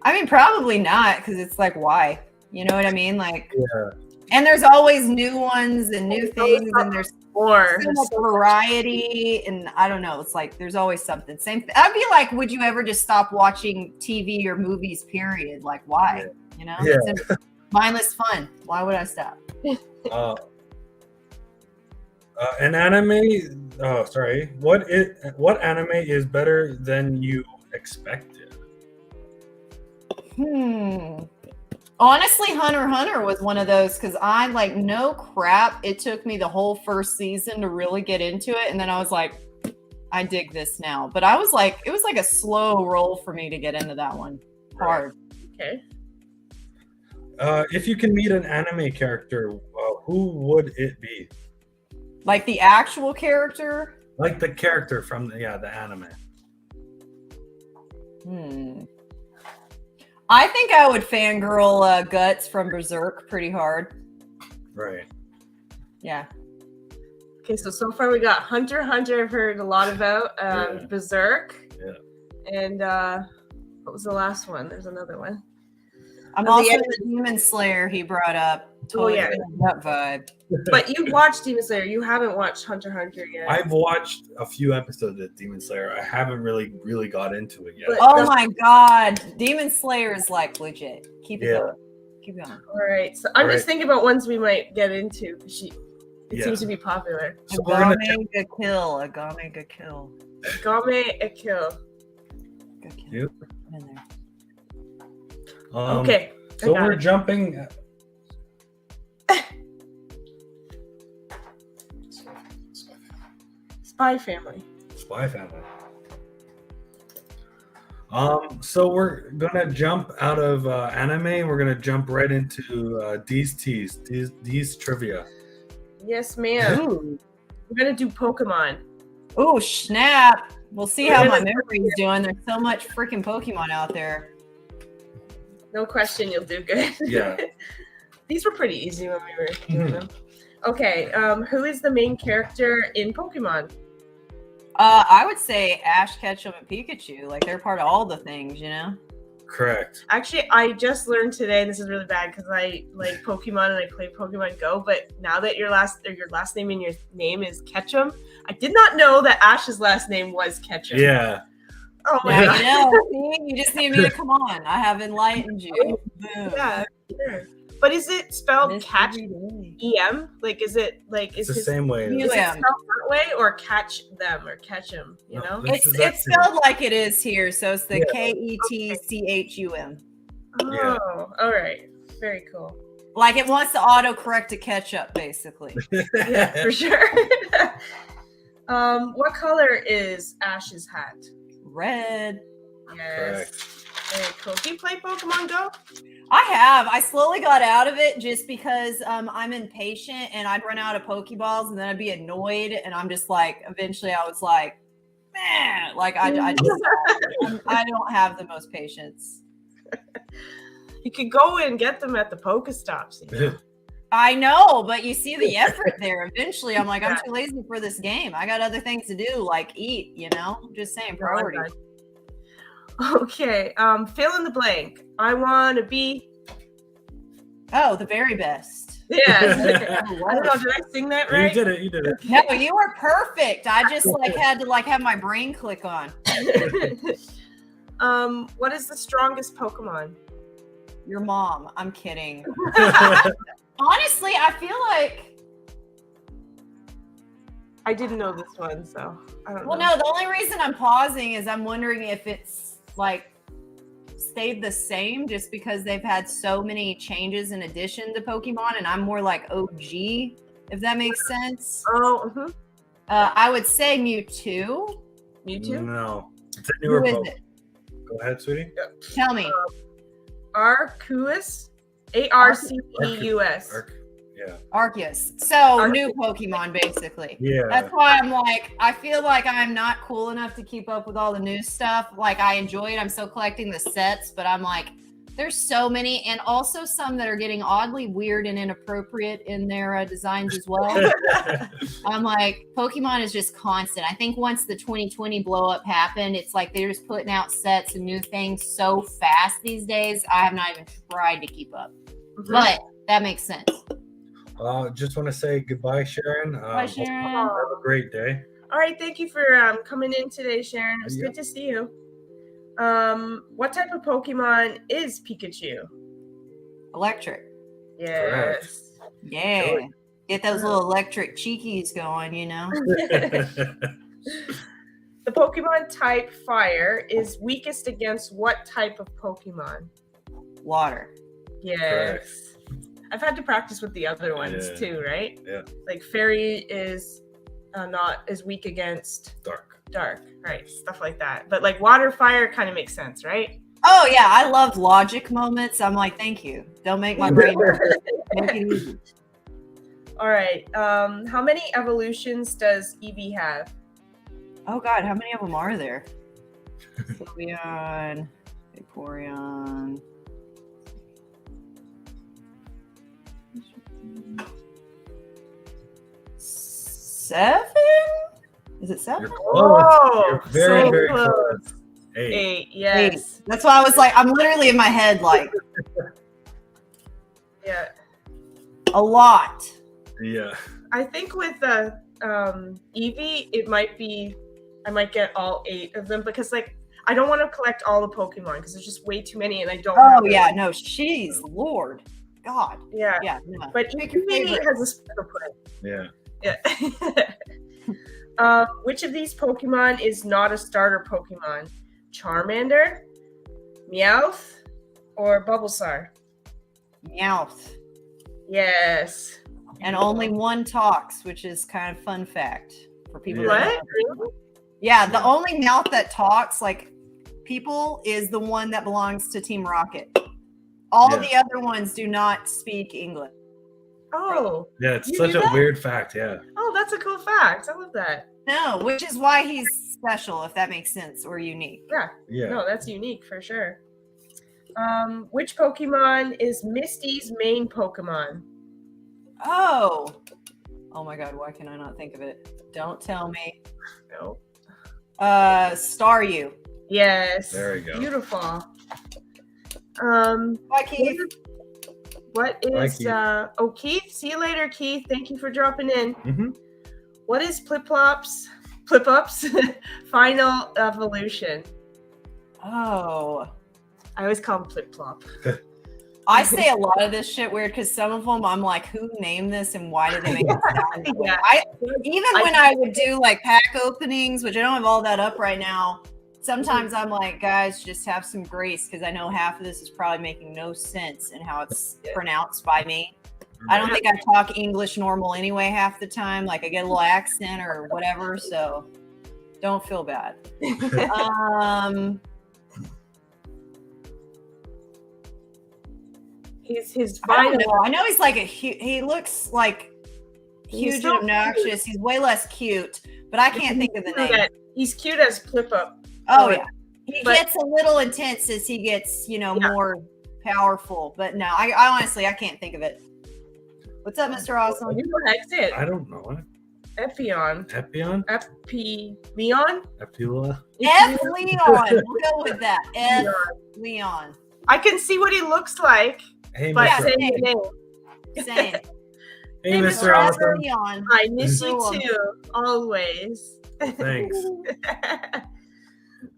S3: I mean, probably not, because it's like, why? You know what I mean? Like,
S1: Yeah.
S3: and there's always new ones and new things, and there's
S2: Or
S3: so much variety, and I don't know. It's like there's always something. I'd be like, would you ever just stop watching TV or movies? Period. Like, why? You know,
S1: Yeah.
S3: It's mindless fun. Why would I stop?
S1: An anime. Oh, sorry. What anime is better than you expected?
S3: Honestly, Hunter x Hunter was one of those, because I like, no crap. It took me the whole first season to really get into it, and then I was like, I dig this now. But I was like, it was like a slow roll for me to get into that one. Hard.
S2: okay.
S1: If you can meet an anime character, who would it be?
S3: Like the actual character?
S1: Like the character from the anime.
S3: I think I would fangirl Guts from Berserk pretty hard.
S1: Right.
S3: Yeah.
S2: Okay, so far we got Hunter x Hunter. I've heard a lot about Berserk.
S1: Yeah.
S2: And what was the last one? There's another one.
S3: I'm also the Demon Slayer he brought up. Totally
S2: yeah.
S3: that vibe.
S2: But you watched Demon Slayer. You haven't watched Hunter x Hunter yet.
S1: I've watched a few episodes of Demon Slayer. I haven't really got into it yet.
S2: But
S3: oh my God. Demon Slayer is like legit. Keep it going. Keep going.
S2: All right. So I'm just thinking about ones we might get into, because it seems to be popular.
S1: So
S3: Agame ga kill. Agame ga kill.
S2: Agame a kill.
S3: Good kill.
S1: Yep.
S3: I'm in there.
S2: Okay.
S1: So we're jumping.
S2: Spy Family.
S1: Spy Family. So we're gonna jump out of anime. We're gonna jump right into D's trivia.
S2: Yes, ma'am. We're gonna do Pokemon.
S3: Oh, snap. We'll see how my memory's doing. There's so much freaking Pokemon out there.
S2: No question, you'll do good.
S1: Yeah.
S2: These were pretty easy when we were doing them. Okay, who is the main character in Pokemon?
S3: I would say Ash Ketchum and Pikachu. Like they're part of all the things, you know?
S1: Correct.
S2: Actually, I just learned today, and this is really bad because I like Pokemon and I play Pokemon Go. But now that your last name and your name is Ketchum, I did not know that Ash's last name was Ketchum.
S1: Yeah.
S2: Oh my
S3: Yeah,
S2: god.
S3: you know, see? You just need me to come on. I have enlightened you. Boom.
S2: Yeah, sure. But is it spelled
S3: Miss
S2: catch
S3: every day.
S2: EM? Like, is it like
S1: It's
S2: is
S1: the
S2: his,
S1: same way.
S3: You-
S2: is it
S3: Yeah.
S2: spelled that way or catch them or catch him? You
S1: No,
S2: know?
S1: this is
S3: It's
S1: actually-
S3: spelled like it is here, so it's the
S1: Yeah.
S3: Ketchum.
S2: Oh,
S1: Yeah.
S2: all right. Very cool.
S3: Like it wants to autocorrect to catch up, basically.
S2: Yeah, for sure. What color is Ash's hat?
S3: Red.
S2: Yes. Very cool. Do you play Pokemon Go?
S3: I have. I slowly got out of it just because I'm impatient and I'd run out of Pokeballs and then I'd be annoyed and I'm just like, eventually I was like, man, like I don't have the most patience.
S2: You could go and get them at the Pokestops. You know?
S3: I know, but you see the effort there. Eventually, I'm like, I'm too lazy for this game. I got other things to do, like eat, you know? I'm just saying, priority.
S2: Okay, fill in the blank. I want to be.
S3: Oh, the very best.
S2: Yeah. I don't know. Did I sing that
S1: You
S2: right?
S1: did it. You did it.
S3: No, you were perfect. I just like had to like have my brain click on.
S2: What is the strongest Pokemon?
S3: Your mom. I'm kidding. Honestly, I feel like.
S2: I didn't know this one, so I don't
S3: Well,
S2: know.
S3: no, the only reason I'm pausing is I'm wondering if it's like stayed the same just because they've had so many changes in addition to Pokemon, and I'm more like OG, if that makes sense.
S2: Oh,
S3: I would say Mewtwo.
S2: Mewtwo?
S1: No. It's a newer
S3: Who is
S1: Poke.
S3: it?
S1: Go ahead, sweetie.
S3: Tell me.
S2: Arceus? Arceus.
S1: Yeah.
S3: Arceus. So new Pokemon, basically.
S1: Yeah.
S3: That's why I'm like, I feel like I'm not cool enough to keep up with all the new stuff. Like, I enjoy it. I'm still collecting the sets, but I'm like, there's so many, and also some that are getting oddly weird and inappropriate in their designs as well. I'm like, Pokemon is just constant. I think once the 2020 blow up happened, it's like they're just putting out sets and new things so fast these days. I have not even tried to keep up, but that makes sense.
S1: Just want to say goodbye, Sharon.
S3: Bye, Sharon.
S1: Have a great day.
S2: All right, thank you for coming in today, Sharon. It was
S1: Yep.
S2: good to see you. What type of Pokemon is Pikachu?
S3: Electric.
S2: Yes.
S3: Yeah.
S1: Sure.
S3: Get those little electric cheekies going, you know?
S2: The Pokemon type Fire is weakest against what type of Pokemon?
S3: Water.
S2: Yes. I've had to practice with the other ones
S1: Yeah.
S2: too, right?
S1: Yeah.
S2: Like Fairy is not as weak against
S1: Dark.
S2: right? Stuff like that. But like Water, Fire kind of makes sense, right?
S3: Oh, yeah. I love logic moments. I'm like, thank you. Don't make my brain make it easy.
S2: All right. How many evolutions does Eevee have?
S3: Oh, God. How many of them are there? Sylveon, Vaporeon. Seven? Is it seven?
S1: You're close.
S2: Whoa,
S1: You're very,
S2: so
S1: very
S2: close.
S1: close. 8.
S2: 8. Yes.
S3: That's why I was like, I'm literally in my head like
S2: Yeah.
S3: a lot.
S1: Yeah.
S2: I think with the Eevee, it might be I might get all 8 of them because like I don't want to collect all the Pokemon because there's just way too many and I don't.
S3: Oh
S2: have
S3: yeah,
S2: them.
S3: no, she's Lord. God.
S2: Yeah.
S3: Yeah, no.
S2: But
S3: Pick your
S2: Eevee
S3: favorite.
S2: has a special place.
S1: Yeah.
S2: Yeah. Which of these Pokemon is not a starter Pokemon? Charmander, Meowth, or Bulbasaur?
S3: Meowth.
S2: Yes.
S3: And only one talks, which is kind of fun fact for people.
S1: Yeah.
S3: that
S2: What?
S3: don't know. Yeah, the only mouth that talks like people is the one that belongs to Team Rocket. All
S1: Yeah.
S3: the other ones do not speak English.
S2: Oh.
S1: Yeah. It's
S2: You
S1: such
S2: knew
S1: a
S2: that?
S1: weird fact. Yeah.
S2: Oh, that's a cool fact. I love that.
S3: No, which is why he's special, if that makes sense, or unique.
S1: Yeah.
S2: No, that's unique for sure. Which Pokemon is Misty's main Pokemon?
S3: Oh my God, why can I not think of it? Don't tell me.
S2: No.
S3: Staryu.
S2: Yes.
S1: There we go.
S2: Beautiful.
S3: Bye, Keith.
S2: What
S1: Bye,
S2: is
S1: Keith.
S2: Keith? See you later, Keith. Thank you for dropping in.
S1: Mm-hmm.
S2: What is Flip-Up's final evolution?
S3: Oh.
S2: I always call him Flip-Flop.
S3: I say a lot of this shit weird because some of them I'm like, who named this and why did they make it sound that way?
S2: Yeah.
S3: When I would do like pack openings, which I don't have all that up right now, sometimes I'm like, guys, just have some grace because I know half of this is probably making no sense in how it's pronounced by me. I don't think I talk English normal anyway half the time. Like I get a little accent or whatever, so don't feel bad.
S2: His
S3: I don't
S2: final.
S3: know. I know he's like he looks like
S2: He's
S3: huge
S2: so
S3: and obnoxious. He's way less cute, but I can't think of the name.
S2: He's cute as Flip-Up.
S3: Oh yeah, he
S2: But-
S3: gets a little intense as he gets, more powerful. But no, I honestly I can't think of it. What's up, Mr. Awesome?
S2: You know that's it.
S1: I don't know it.
S2: Epion.
S1: Epion?
S2: Leon?
S1: Epila?
S3: F. Leon. We'll go with that. F. Leon.
S2: I can see what he looks like,
S1: Hey,
S2: but
S3: Yeah,
S1: Mr.
S2: same
S3: same.
S2: name.
S3: Same.
S1: Hey,
S2: Hey,
S1: Mr.
S2: Mr.
S1: Awesome.
S3: Leon.
S2: I miss you
S3: Cool.
S2: too, always.
S1: Thanks.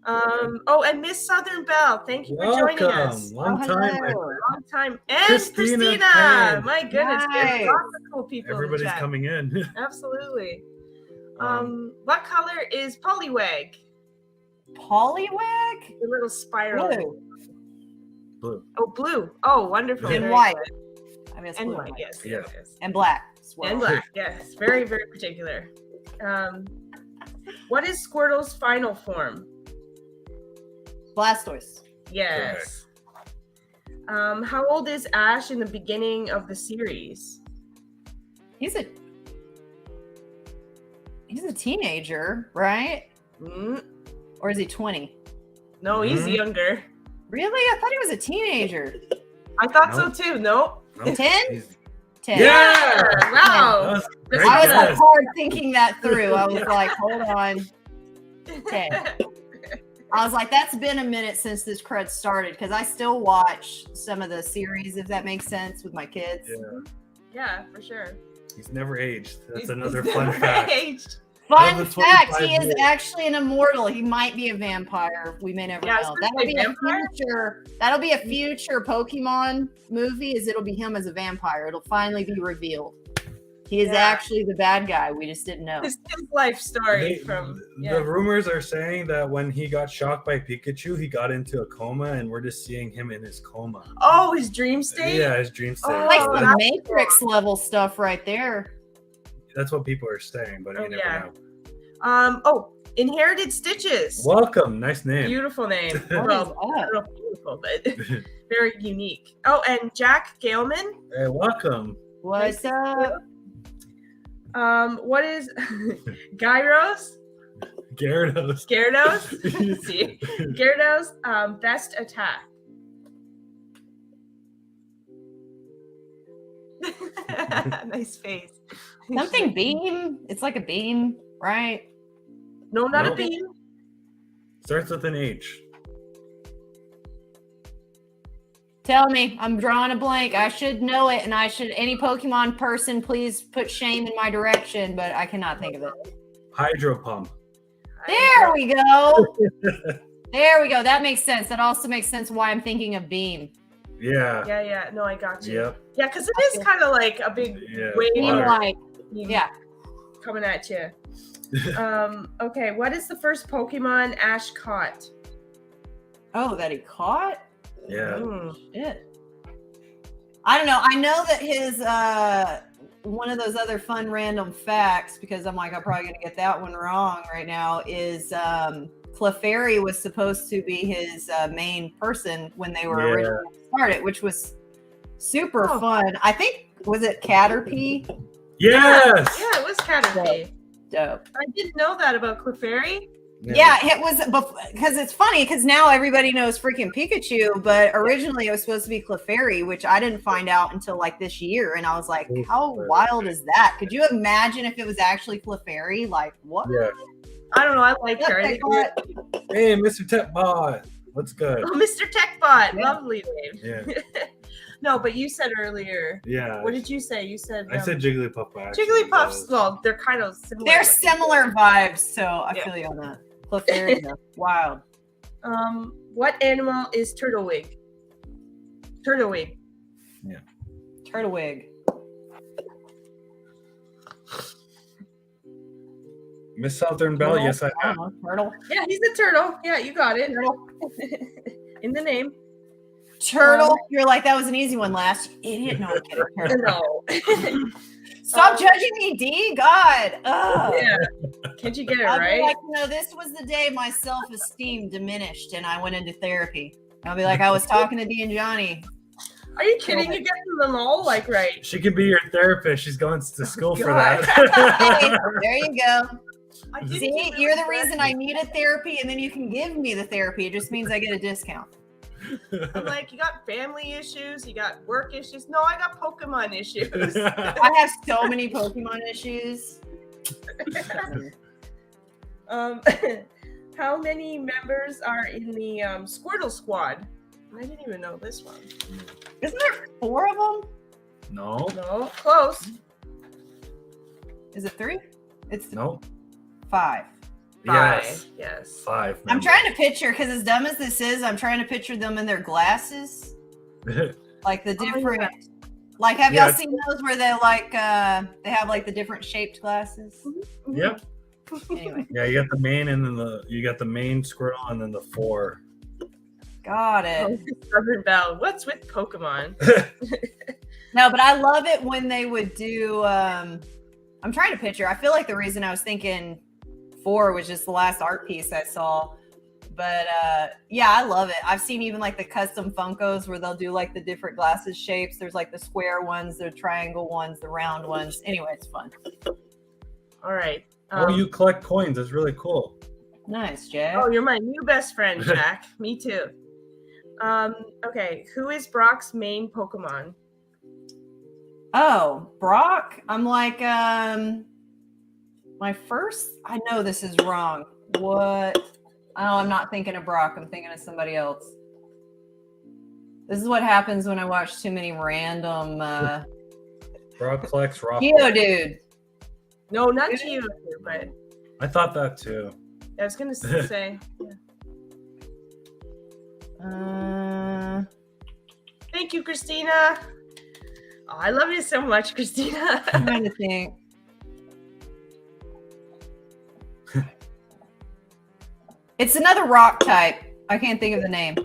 S2: And Miss Southern Belle, thank you for joining us.
S1: Long time. my
S3: hello.
S1: friend.
S2: Long time. And
S1: Christina
S2: Christina.
S1: Pan.
S2: My goodness,
S3: Nice.
S2: there's lots of cool people in the
S1: Everybody's
S2: chat.
S1: coming in.
S2: Absolutely. What color is Poliwag?
S3: Poliwag?
S2: The little spiral.
S3: Blue.
S1: Blue.
S2: Oh, blue. Oh, wonderful.
S3: And
S2: Very
S3: white.
S2: good.
S3: I mean, it's
S2: And
S3: blue
S2: white, yes.
S1: Yeah.
S2: Yes.
S3: and black as well.
S2: And black, yes. Very, very particular. What is Squirtle's final form?
S3: Blastoise.
S2: Yes. How old is Ash in the beginning of the series?
S3: He's a teenager, right?
S2: Mm,
S3: Or is he 20?
S2: no, he's
S1: Mhm.
S2: younger.
S3: Really? I thought he was a teenager.
S2: I thought
S1: Nope.
S2: so too. Nope.
S1: Nope.
S3: 10?
S1: He's-
S3: 10.
S1: Yeah!
S2: Wow.
S1: That was
S2: This
S1: great
S3: I was like
S1: guess.
S3: hard thinking that through. I was like, hold on. 10. I was like, that's been a minute since this crud started because I still watch some of the series, if that makes sense, with my kids.
S1: Yeah.
S2: Yeah, for sure.
S1: He's never aged. That's
S2: He's
S1: another
S2: never
S1: fun fact.
S2: aged.
S3: Fun
S1: Out of the
S3: fact,
S1: 25
S3: he is
S1: years.
S3: actually an immortal. He might be a vampire. We may never
S2: Yeah, I was
S3: know.
S2: gonna say vampire.
S3: That'll be a future Pokemon movie, is it'll be him as a vampire. It'll finally be revealed. He is
S2: Yeah.
S3: actually the bad guy. We just didn't know.
S2: His life story
S1: They-
S2: from
S1: The rumors are saying that when he got shocked by Pikachu, he got into a coma, and we're just seeing him in his coma.
S2: Oh, his dream state.
S1: Yeah, his dream state.
S2: Oh,
S3: Like
S1: So
S3: the
S2: that's
S3: Matrix level stuff right there.
S1: that's what people are saying, but
S2: Oh,
S1: you never
S2: yeah.
S1: know.
S2: Inherited Stitches.
S1: Welcome, nice name.
S2: Beautiful name.
S3: What
S2: Well,
S3: is
S2: I
S3: up?
S2: don't know if beautiful, but very unique. Oh, and Jack Galeman.
S1: Hey, welcome.
S3: What's up?
S2: What is Gyros?
S1: Gyarados.
S2: Gyarados? See, Gyarados, best attack. Nice face.
S3: Something beam. It's like a beam, right?
S2: No, not
S1: Nope.
S2: a beam.
S1: Starts with an H.
S3: Tell me, I'm drawing a blank. I should know it, and I should. Any Pokemon person, please put shame in my direction, but I cannot think of it.
S1: Hydro Pump.
S3: There we go. There we go. That makes sense. That also makes sense why I'm thinking of beam.
S1: Yeah.
S2: Yeah. No, I got you.
S1: Yep.
S2: Yeah, because it is kind of like a big
S1: Yeah.
S2: wave
S3: Beam
S1: Water.
S3: like, yeah.
S2: coming at you. Okay, what is the first Pokemon Ash caught?
S3: Oh, that he caught?
S1: Yeah.
S3: Shit. I don't know. I know that his one of those other fun random facts, because I'm like, I'm probably gonna get that one wrong right now, is Clefairy was supposed to be his main person when they were
S1: Yeah.
S3: originally started, which was super
S2: Oh.
S3: fun. I think was it Caterpie?
S1: Yes.
S2: Yeah, it was Caterpie.
S3: Dope.
S2: I didn't know that about Clefairy.
S3: Yeah, it was because it's funny because now everybody knows freaking Pikachu, but originally it was supposed to be Clefairy, which I didn't find out until like this year, and I was like, how wild is that? Could you imagine if it was actually Clefairy? Like what?
S1: Yeah.
S2: I don't know. I like her. I think
S1: Hey, Mr. Techbot. What's good?
S2: oh, Mr. Techbot.
S3: Yeah.
S2: Lovely name.
S1: Yeah.
S2: No, but you said earlier.
S1: Yeah.
S2: What did you say? You said
S1: I said Jigglypuff. Actually,
S2: Jigglypuffs. Well, they're kind of similar.
S3: They're similar vibes, so I
S2: Yeah.
S3: feel you on that. Clefairy, though. Wild.
S2: What animal is Turtlewig? Turtlewig.
S3: Turtlewig.
S1: Miss Southern Belle. Yes, I have.
S3: don't know, turtle.
S2: Yeah, he's a turtle. Yeah, you got it. In the name.
S3: Turtle. You're like, that was an easy one last. You idiot. No, I'm kidding. Turtle.
S2: No.
S3: Stop judging me, D. God. Ugh.
S2: Yeah. Can't you get it
S3: I'll be
S2: right?
S3: like, this was the day my self-esteem diminished and I went into therapy. I'll be like, I was talking to D and Johnny.
S2: Are you kidding? You get them all like right.
S1: She can be your therapist. She's going to school for
S2: God.
S1: that.
S3: Hey, there you go.
S2: I didn't
S3: See,
S2: even
S3: you're the
S2: know
S3: reason I needed therapy, and then you can give me the therapy. It just means I get a discount.
S2: I'm like, you got family issues, you got work issues. No, I got Pokemon issues.
S3: I have so many Pokemon issues.
S2: How many members are in the Squirtle Squad? I didn't even know this one.
S3: Isn't there 4 of them?
S1: No.
S2: No, close.
S3: Is it 3? It's
S1: No.
S3: 5.
S1: Yes.
S2: Yes.
S1: 5.
S3: I'm trying to picture, because as dumb as this is, I'm trying to picture them in their glasses. Like the different, like, have y'all seen those where they like, they have like the different shaped glasses?
S1: Yep.
S3: Anyway,
S1: Yeah, you got the main, and then you got the main Squirtle, and then the 4.
S3: got it.
S2: Southern Belle. What's with Pokemon?
S3: No, but I love it when they would do, I'm trying to picture. I feel like the reason I was thinking 4 was just the last art piece I saw. But yeah, I love it. I've seen even like the custom Funkos where they'll do like the different glasses shapes. There's like the square ones, the triangle ones, the round ones. Anyway, it's fun.
S2: All right.
S1: Oh, you collect coins. That's really cool.
S3: Nice, Jack.
S2: Oh, you're my new best friend, Jack. Me too. Okay, who is Brock's main Pokemon?
S3: Oh, Brock. I'm like, my first, I know this is wrong. What? Oh, I'm not thinking of Brock. I'm thinking of somebody else. This is what happens when I watch too many random,
S1: Brock collects rock.
S3: Geodude.
S2: No, not you, but
S1: I thought that too.
S2: I was gonna say. Thank you, Christina. Oh, I love you so much, Christina.
S3: I'm trying to think. It's another rock type. I can't think of the name.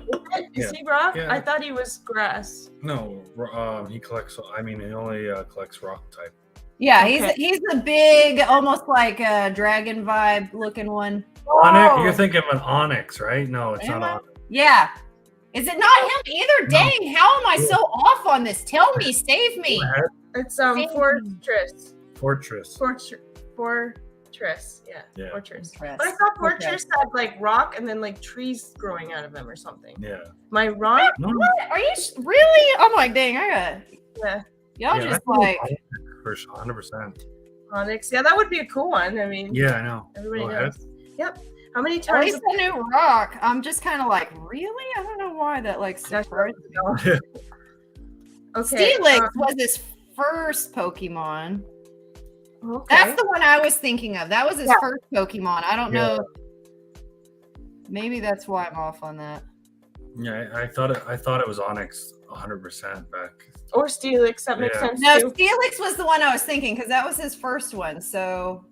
S2: Is he rock?
S1: Yeah.
S2: I thought he was grass.
S1: No, he collects. I mean, he only collects rock type.
S3: Yeah,
S2: Okay.
S3: he's a big, almost like a dragon vibe looking one.
S1: Onyx. You're thinking of an Onyx, right? No, it's
S3: Am
S1: not
S3: I?
S1: Onyx.
S3: Yeah. Is it not him either? Dang, how am I so off on this? Tell me, save me.
S1: Go ahead.
S2: It's
S3: Thank you.
S2: Fortress.
S1: Fortress.
S2: Fortress. Yeah.
S1: Yeah.
S2: Fortress.
S3: Fortress.
S2: But I thought Fortress had like rock and then like trees growing out of them or something.
S1: Yeah.
S2: Am I wrong?
S1: No.
S3: What? Are you really? I'm like, dang, I got
S2: Yeah.
S3: y'all
S1: Yeah,
S3: just
S1: I think
S3: like
S1: for 100%.
S2: Onyx. Yeah, that would be a cool one. I mean,
S1: Yeah, I know.
S2: everybody
S1: Go ahead.
S2: knows. Yep. How many
S3: at
S2: times?
S3: least a new rock. I'm just kind of like, really? I don't know why that like surprised me.
S2: Okay.
S3: Steelix was his first Pokemon.
S2: Okay.
S3: That's the one I was thinking of. That was his first Pokemon. I don't know. Maybe that's why I'm off on that.
S1: Yeah, I thought it was Onyx 100% back.
S2: Or Steelix. That makes
S1: Yeah.
S2: sense
S3: No,
S2: too.
S3: Steelix was the one I was thinking because that was his first one. So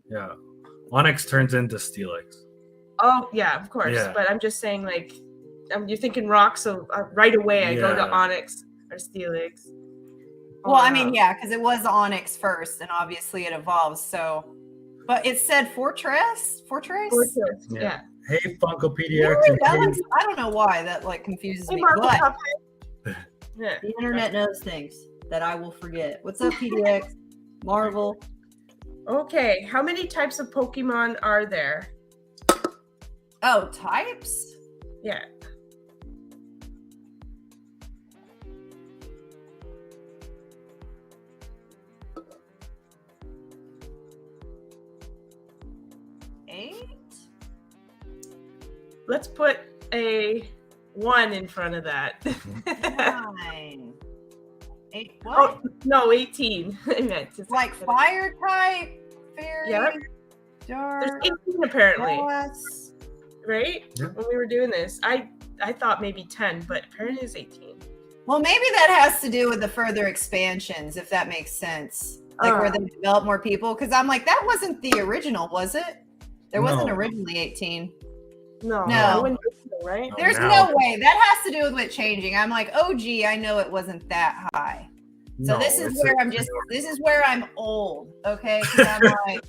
S1: Yeah. Onyx turns into Steelix.
S2: Oh yeah, of course.
S1: Yeah.
S2: But I'm just saying, like, you're thinking rock, so right away I go to
S1: Yeah.
S2: Onyx or Steelix.
S3: well, I mean, yeah, because it was Onyx first, and obviously it evolves. So, but it said Fortress.
S2: Fortress.
S1: Yeah.
S2: Yeah.
S1: Hey, Funko PDX.
S3: Really?
S1: and
S3: That
S1: Katie.
S3: one's- I don't know why that like confuses
S2: Hey,
S3: me,
S2: Marvel
S3: but
S2: Cuphead. Yeah.
S3: the internet knows things that I will forget. What's up, PDX? Marvel.
S2: Okay, how many types of Pokemon are there?
S3: Oh, types?
S2: Yeah.
S3: Eight?
S2: Let's put a 1 in front of that.
S3: 9. 8 what?
S2: Oh, no, 18. I meant to say
S3: Like
S2: that.
S3: fire type, fairy,
S2: Yep.
S3: dark,
S2: There's 18 apparently,
S3: grass.
S2: right?
S1: Yeah.
S2: When we were doing this, I thought maybe 10, but apparently it's 18.
S3: Well, maybe that has to do with the further expansions, if that makes sense. Like where they develop more people. Because I'm like, that wasn't the original, was it? There wasn't
S1: No.
S3: originally 18.
S2: No,
S3: No.
S2: I wouldn't think so, right?
S1: No.
S3: There's
S1: now-
S3: no way. That has to do with it changing. I'm like, oh, gee, I know it wasn't that high. So
S1: No,
S3: this is
S1: it's
S3: where
S1: a-
S3: I'm just, this is where I'm old, okay? 'Cause I'm like,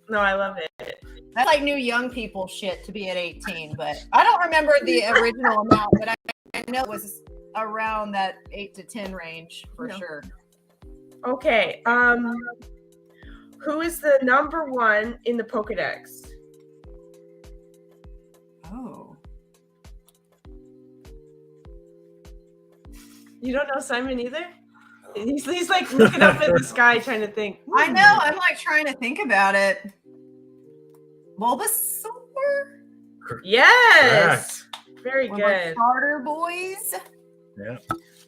S2: No, I love it.
S3: that's like new young people shit to be at 18. But I don't remember the original amount, but I know it was around that 8 to 10 range for
S2: No.
S3: sure.
S2: Okay, who is the number 1 in the Pokedex?
S3: Oh.
S2: You don't know Simon either? He's like looking up at the sky trying to think.
S3: I know. I'm like trying to think about it. Bulbasaur?
S2: Yes! Very
S3: One of my
S2: good.
S3: starter boys?
S1: Yeah.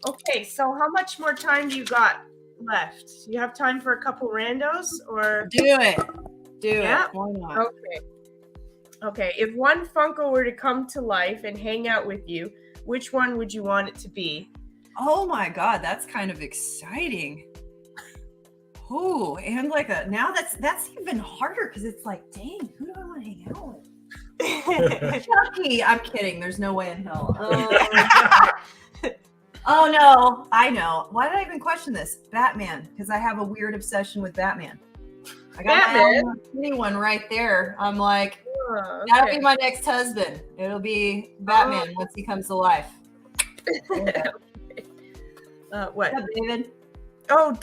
S2: Okay, so how much more time do you got left? You have time for a couple randos or
S3: Do it. Do
S2: Yeah.
S3: it. Why not?
S2: okay. Okay, if one Funko were to come to life and hang out with you, which one would you want it to be?
S3: Oh my god, that's kind of exciting. Oh, and like now that's even harder because it's like, dang, who do I want to hang out with? Chucky. I'm kidding. There's no way in hell. Oh no, I know. Why did I even question this? Batman, because I have a weird obsession with Batman. I got
S2: Batman?
S3: my own one right there. I'm like,
S2: Oh,
S3: that'll
S2: okay.
S3: be my next husband. It'll be Batman once he comes to life.
S2: What?
S3: What's up, David?
S2: Oh,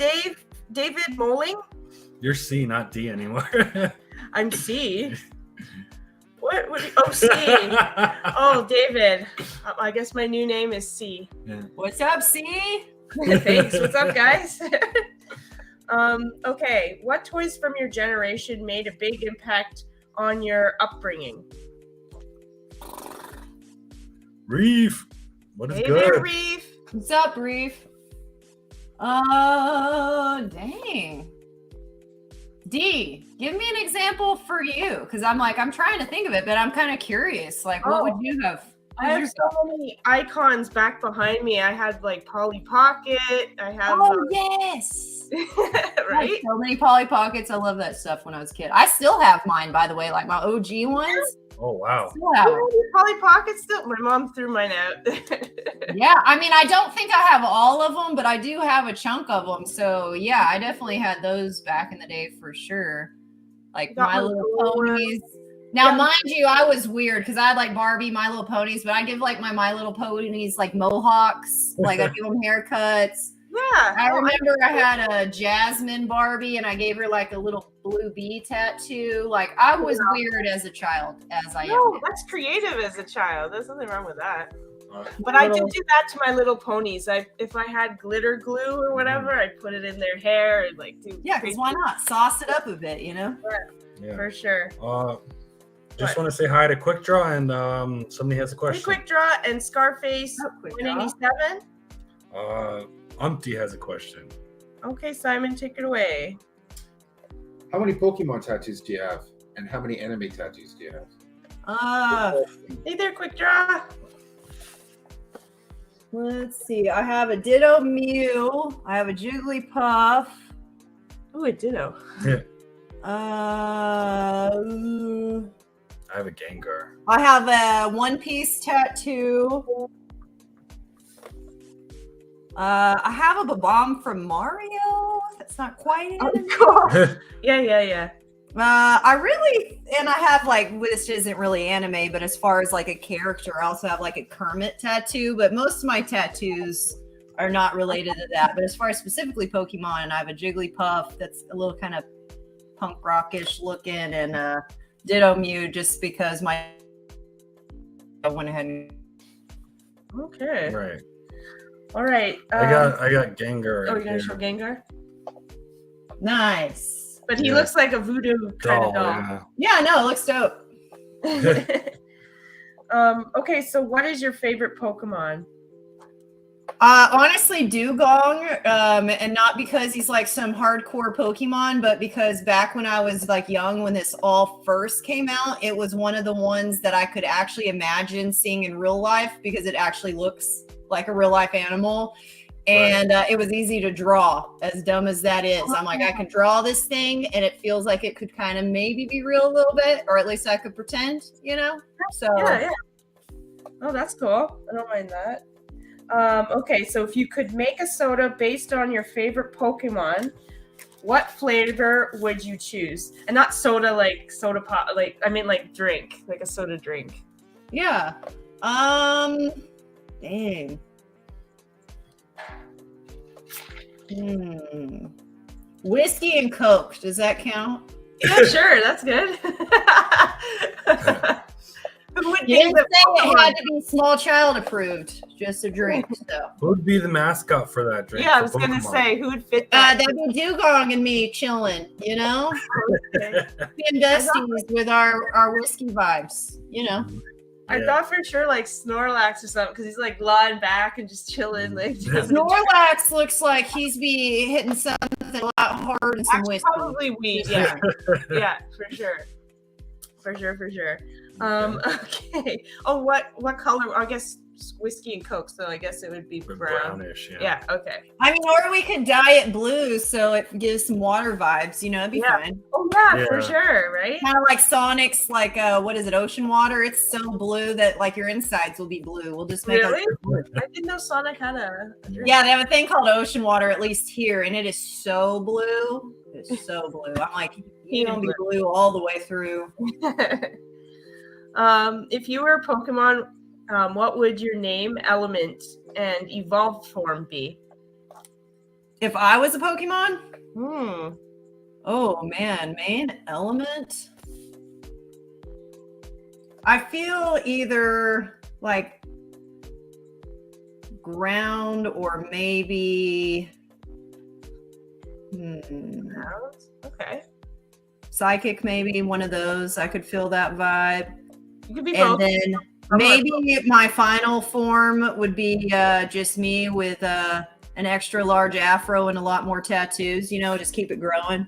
S2: David Moling?
S1: You're C, not D anymore.
S2: I'm C. What? Oh, C. Oh, David. I guess my new name is C.
S3: What's up, C?
S2: Thanks. What's up, guys? Okay. What toys from your generation made a big impact on your upbringing?
S1: Reef. What is
S2: Hey
S1: good?
S2: there, Reef.
S3: What's up, Reef? Dang. D, give me an example for you, because I'm trying to think of it, but I'm kind of curious. Like, what would you have?
S2: I have so many icons back behind me. I had like Polly Pocket. I have
S3: Oh yes,
S2: right.
S3: So many Polly Pockets. I love that stuff. When I was a kid, I still have mine, by the way, like my OG ones.
S1: Oh wow.
S3: Still have them.
S2: Polly Pockets still. My mom threw mine out.
S3: Yeah, I mean, I don't think I have all of them, but I do have a chunk of them. So yeah, I definitely had those back in the day for sure. Like
S2: Got
S3: My
S2: my
S3: Little
S2: little
S3: Ponies. Now,
S2: Yeah.
S3: mind you, I was weird because I had like Barbie, My Little Ponies, but I give like my Little Ponies like mohawks. Like I give them haircuts.
S2: Yeah.
S3: I remember I had a Jasmine Barbie and I gave her like a little blue bee tattoo. Like I was weird as a child, as I am.
S2: No,
S3: now.
S2: that's creative as a child. There's nothing wrong with that.
S4: Uh,
S2: But I did do that to my little ponies. If I had glitter glue or whatever, I'd put it in their hair and like do
S3: Yeah, because why not sauce it up a bit, you know?
S1: Yeah.
S2: for sure.
S1: Just want to say hi to Quick Draw, and somebody has a
S2: Hey,
S1: question.
S2: Quick Draw and Scarface
S3: Oh, Quick Draw.
S2: 187.
S1: Umpty has a question.
S2: Okay, Simon, take it away.
S4: how many Pokemon tattoos do you have? And how many anime tattoos do you have?
S2: Hey there, Quick Draw.
S3: Let's see. I have a Ditto Mew. I have a Jigglypuff.
S2: Oh, a ditto.
S3: Uh,
S1: I have a Gengar.
S3: I have a One Piece tattoo. I have a Bomb from Mario. That's not quite it.
S2: Cool. Yeah.
S3: I really, and I have like, this isn't really anime, but as far as like a character, I also have like a Kermit tattoo, but most of my tattoos are not related to that. But as far as specifically Pokemon, I have a Jigglypuff that's a little kind of punk rockish looking, and ditto Mew just because I went ahead and
S2: Okay.
S1: Right.
S2: All right.
S1: I got Gengar.
S2: Oh,
S1: right
S2: you're gonna
S1: here.
S2: show Gengar?
S3: nice.
S2: But he
S1: Yeah.
S2: looks like a voodoo kind of doll.
S1: Yeah.
S3: Yeah, no, it looks dope.
S2: Okay, so what is your favorite Pokemon?
S3: Honestly, Dugong, and not because he's like some hardcore Pokemon, but because back when I was like young, when this all first came out, it was one of the ones that I could actually imagine seeing in real life because it actually looks like a real life animal. And it was easy to draw, as dumb as that is. I'm like, I can draw this thing and it feels like it could kind of maybe be real a little bit, or at least I could pretend, you know? So
S2: Yeah. Oh, that's cool. I don't mind that. Okay, so if you could make a soda based on your favorite Pokemon, what flavor would you choose? And not soda like soda pop, like I mean like drink, like a soda drink.
S3: yeah. Dang. Whiskey and Coke. Does that count?
S2: Yeah, sure, that's good. Who would
S3: You
S2: be
S3: didn't
S2: the
S3: say it
S2: Pokemon?
S3: had to be small child approved, just a drink. So
S1: Who would be the mascot for that drink?
S2: Yeah, I
S1: for
S2: was gonna
S1: Pokemon?
S2: say who would fit that.
S3: that'd be Dugong and me chilling, you know,
S2: Okay.
S3: being dusties with our whiskey vibes, you know.
S2: I
S1: Yeah.
S2: thought for sure like Snorlax or something because he's like lying back and just chilling. Like
S3: Snorlax looks like he's be hitting something a lot harder than some whiskey.
S2: probably weed. Yeah, yeah, for sure. Okay. Oh, what color? I guess whiskey and Coke. So I guess it would be brown.
S1: Brownish,
S2: Yeah. Okay.
S3: I mean, or we could dye it blue so it gives some water vibes. You know, it'd be
S2: Yeah.
S3: fine.
S2: Oh yeah, for
S1: Yeah.
S2: sure. Right.
S3: Kind of like Sonic's, like what is it, ocean water? It's so blue that like your insides will be blue. We'll just make
S2: Really?
S3: it.
S2: I didn't know Sonic had a drink.
S3: Yeah, they have a thing called ocean water, at least here, and it is so blue. It's so blue. I'm like, you don't be blue all the way through.
S2: If you were a Pokemon, what would your name, element, and evolved form be?
S3: If I was a Pokemon,
S2: Hmm.
S3: oh man, main element. I feel either like ground or maybe
S2: Okay.
S3: psychic, maybe one of those. I could feel that vibe.
S2: You could be
S3: And
S2: both.
S3: then maybe my final form would be just me with an extra large afro and a lot more tattoos, you know, just keep it growing.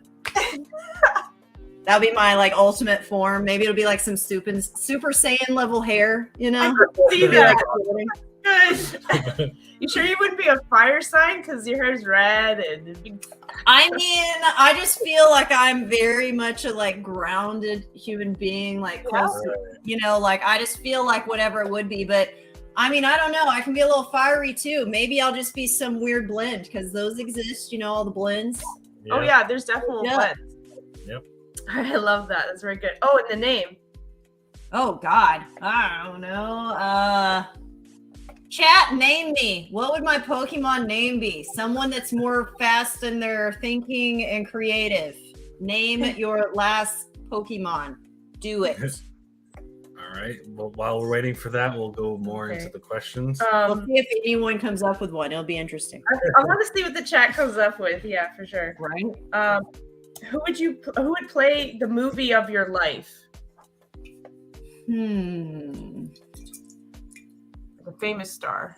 S3: That'll be my like ultimate form. Maybe it'll be like some Super Saiyan level hair, you know?
S2: See that. Good. You sure you wouldn't be a fire sign because your hair's red and it'd be...
S3: I mean, I just feel like I'm very much a like grounded human being, like close to, you know, like I just feel like whatever it would be. But I mean, I don't know. I can be a little fiery too. Maybe I'll just be some weird blend because those exist, you know, all the blends.
S2: Oh yeah, there's definitely blends.
S1: Yep.
S2: I love that. That's very good. Oh, and the name.
S3: Oh God, I don't know. Chat, name me. What would my Pokemon name be? Someone that's more fast in their thinking and creative. Name your last Pokemon. Do it.
S1: All right. Well, while we're waiting for that, we'll go more into the questions.
S3: We'll see if anyone comes up with one. It'll be interesting.
S2: I want to see what the chat comes up with. Yeah, for sure.
S3: Right?
S2: Who would play the movie of your life? A famous star.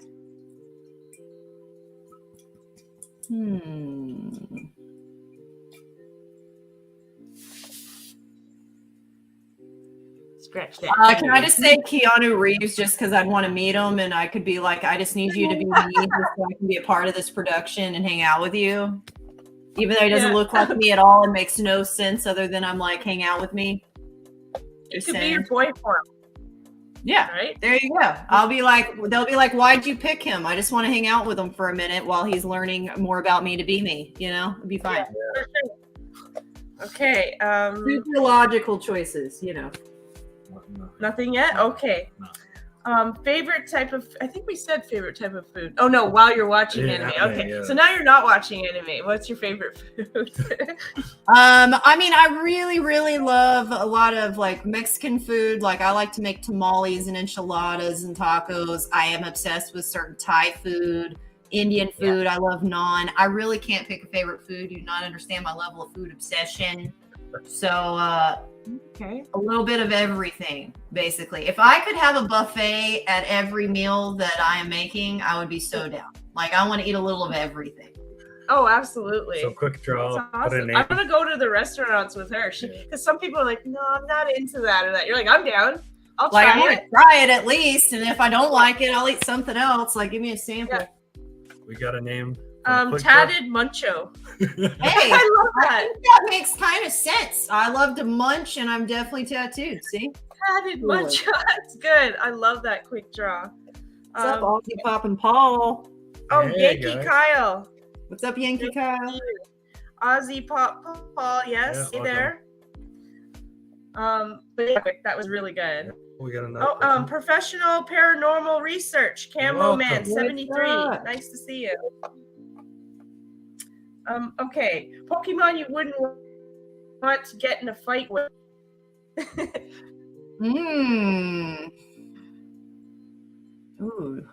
S2: Scratch that.
S3: Can I just say Keanu Reeves just because I'd want to meet him and I could be like, I just need you to be me just so I can be a part of this production and hang out with you. Even though he doesn't look like me at all and makes no sense other than I'm like, hang out with me.
S2: It could be your boy form.
S3: Yeah,
S2: right.
S3: There you go. I'll be like, they'll be like, why'd you pick him? I just want to hang out with him for a minute while he's learning more about me to be me. You know, it'd be fine.
S2: Yeah, for sure. Okay.
S3: Super logical choices, you know.
S2: Nothing yet? Okay. Favorite type of, I think we said favorite type of food. Oh no, while you're watching
S1: Yeah,
S2: anime.
S1: anime,
S2: Okay.
S1: yeah.
S2: So now you're not watching anime. What's your favorite food?
S3: I mean, I really, really love a lot of like Mexican food. Like I like to make tamales and enchiladas and tacos. I am obsessed with certain Thai food, Indian food. I love naan. I really can't pick a favorite food. You do not understand my level of food obsession. So
S2: Okay.
S3: a little bit of everything, basically. If I could have a buffet at every meal that I am making, I would be so down. Like I want to eat a little of everything.
S2: Oh, absolutely.
S1: So quick draw.
S2: That's
S1: Put a
S2: awesome.
S1: name.
S2: I'm gonna go to the restaurants with her. Because some people are like, no, I'm not into that or that. You're like, I'm down. I'll
S3: Like I
S2: try
S3: want
S2: it.
S3: to try it at least, and if I don't like it, I'll eat something else. Like give me a sample.
S2: Yeah.
S1: We got a name. for the quick
S2: Tatted Muncho.
S1: draw?
S3: Hey,
S2: I love
S3: I
S2: that.
S3: think that makes kind of sense. I love to munch, and I'm definitely tattooed. See,
S2: Tatted
S3: Cool.
S2: Muncho. That's good. I love that quick draw.
S3: what's up, Aussie Pop and Paul?
S2: Oh,
S1: Hey,
S2: Yankee
S1: guys.
S2: Kyle.
S3: What's up, Yankee Kyle?
S2: Ozzy Pop Paul, yes,
S1: Yeah,
S2: stay
S1: welcome.
S2: there. But yeah, that was really good.
S1: We got another.
S2: Oh,
S1: person.
S2: professional paranormal research, Camo
S1: Welcome.
S2: Man,
S3: What's
S2: 73.
S3: up?
S2: Nice to see you. Okay, Pokemon you wouldn't want to get in a fight with.
S3: Ooh.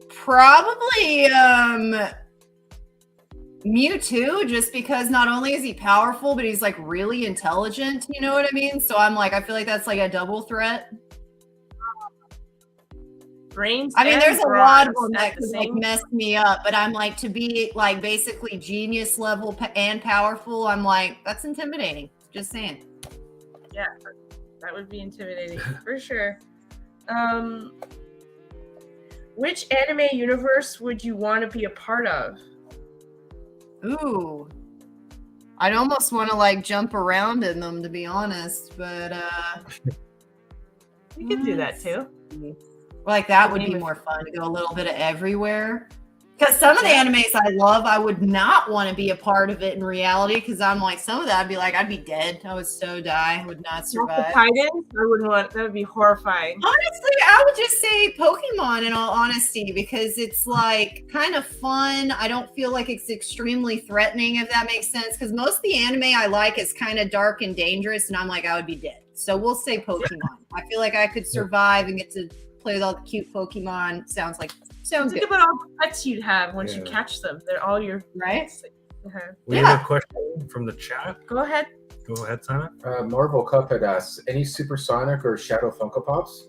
S3: Probably Mewtwo, just because not only is he powerful, but he's like really intelligent, you know what I mean? So I'm like, I feel like that's like a double threat.
S2: Brains.
S3: I mean,
S2: and
S3: there's a lot of
S2: bronze
S3: them
S2: at
S3: that
S2: the
S3: could like
S2: same-
S3: mess me up, but I'm like to be like basically genius level and powerful. I'm like, that's intimidating. Just saying.
S2: Yeah, that would be intimidating for sure. Which anime universe would you want to be a part of?
S3: Ooh. I'd almost want to like jump around in them, to be honest, but
S2: You could do that too.
S3: like that would be
S2: Name it.
S3: more fun to go a little bit of everywhere. Because some of the animes I love, I would not want to be a part of it in reality. Because I'm like, some of that I'd be like, I'd be dead. I would so die. I would not survive.
S2: Titans? I wouldn't want. That would be horrifying.
S3: Honestly, I would just say Pokemon in all honesty, because it's like kind of fun. I don't feel like it's extremely threatening, if that makes sense. Because most of the anime I like is kind of dark and dangerous, and I'm like, I would be dead. So we'll say Pokemon. I feel like I could survive and get to play with all the cute Pokemon. Sounds
S2: Think
S3: good,
S2: about all the pets you'd have once you
S1: Yeah.
S2: catch them. They're all your
S3: right?
S2: Uh-huh.
S1: We
S3: Yeah.
S1: have a question from the chat.
S2: Go ahead.
S1: Go ahead, Simon.
S4: Marvel Cuphead asks, any Supersonic or Shadow Funko Pops?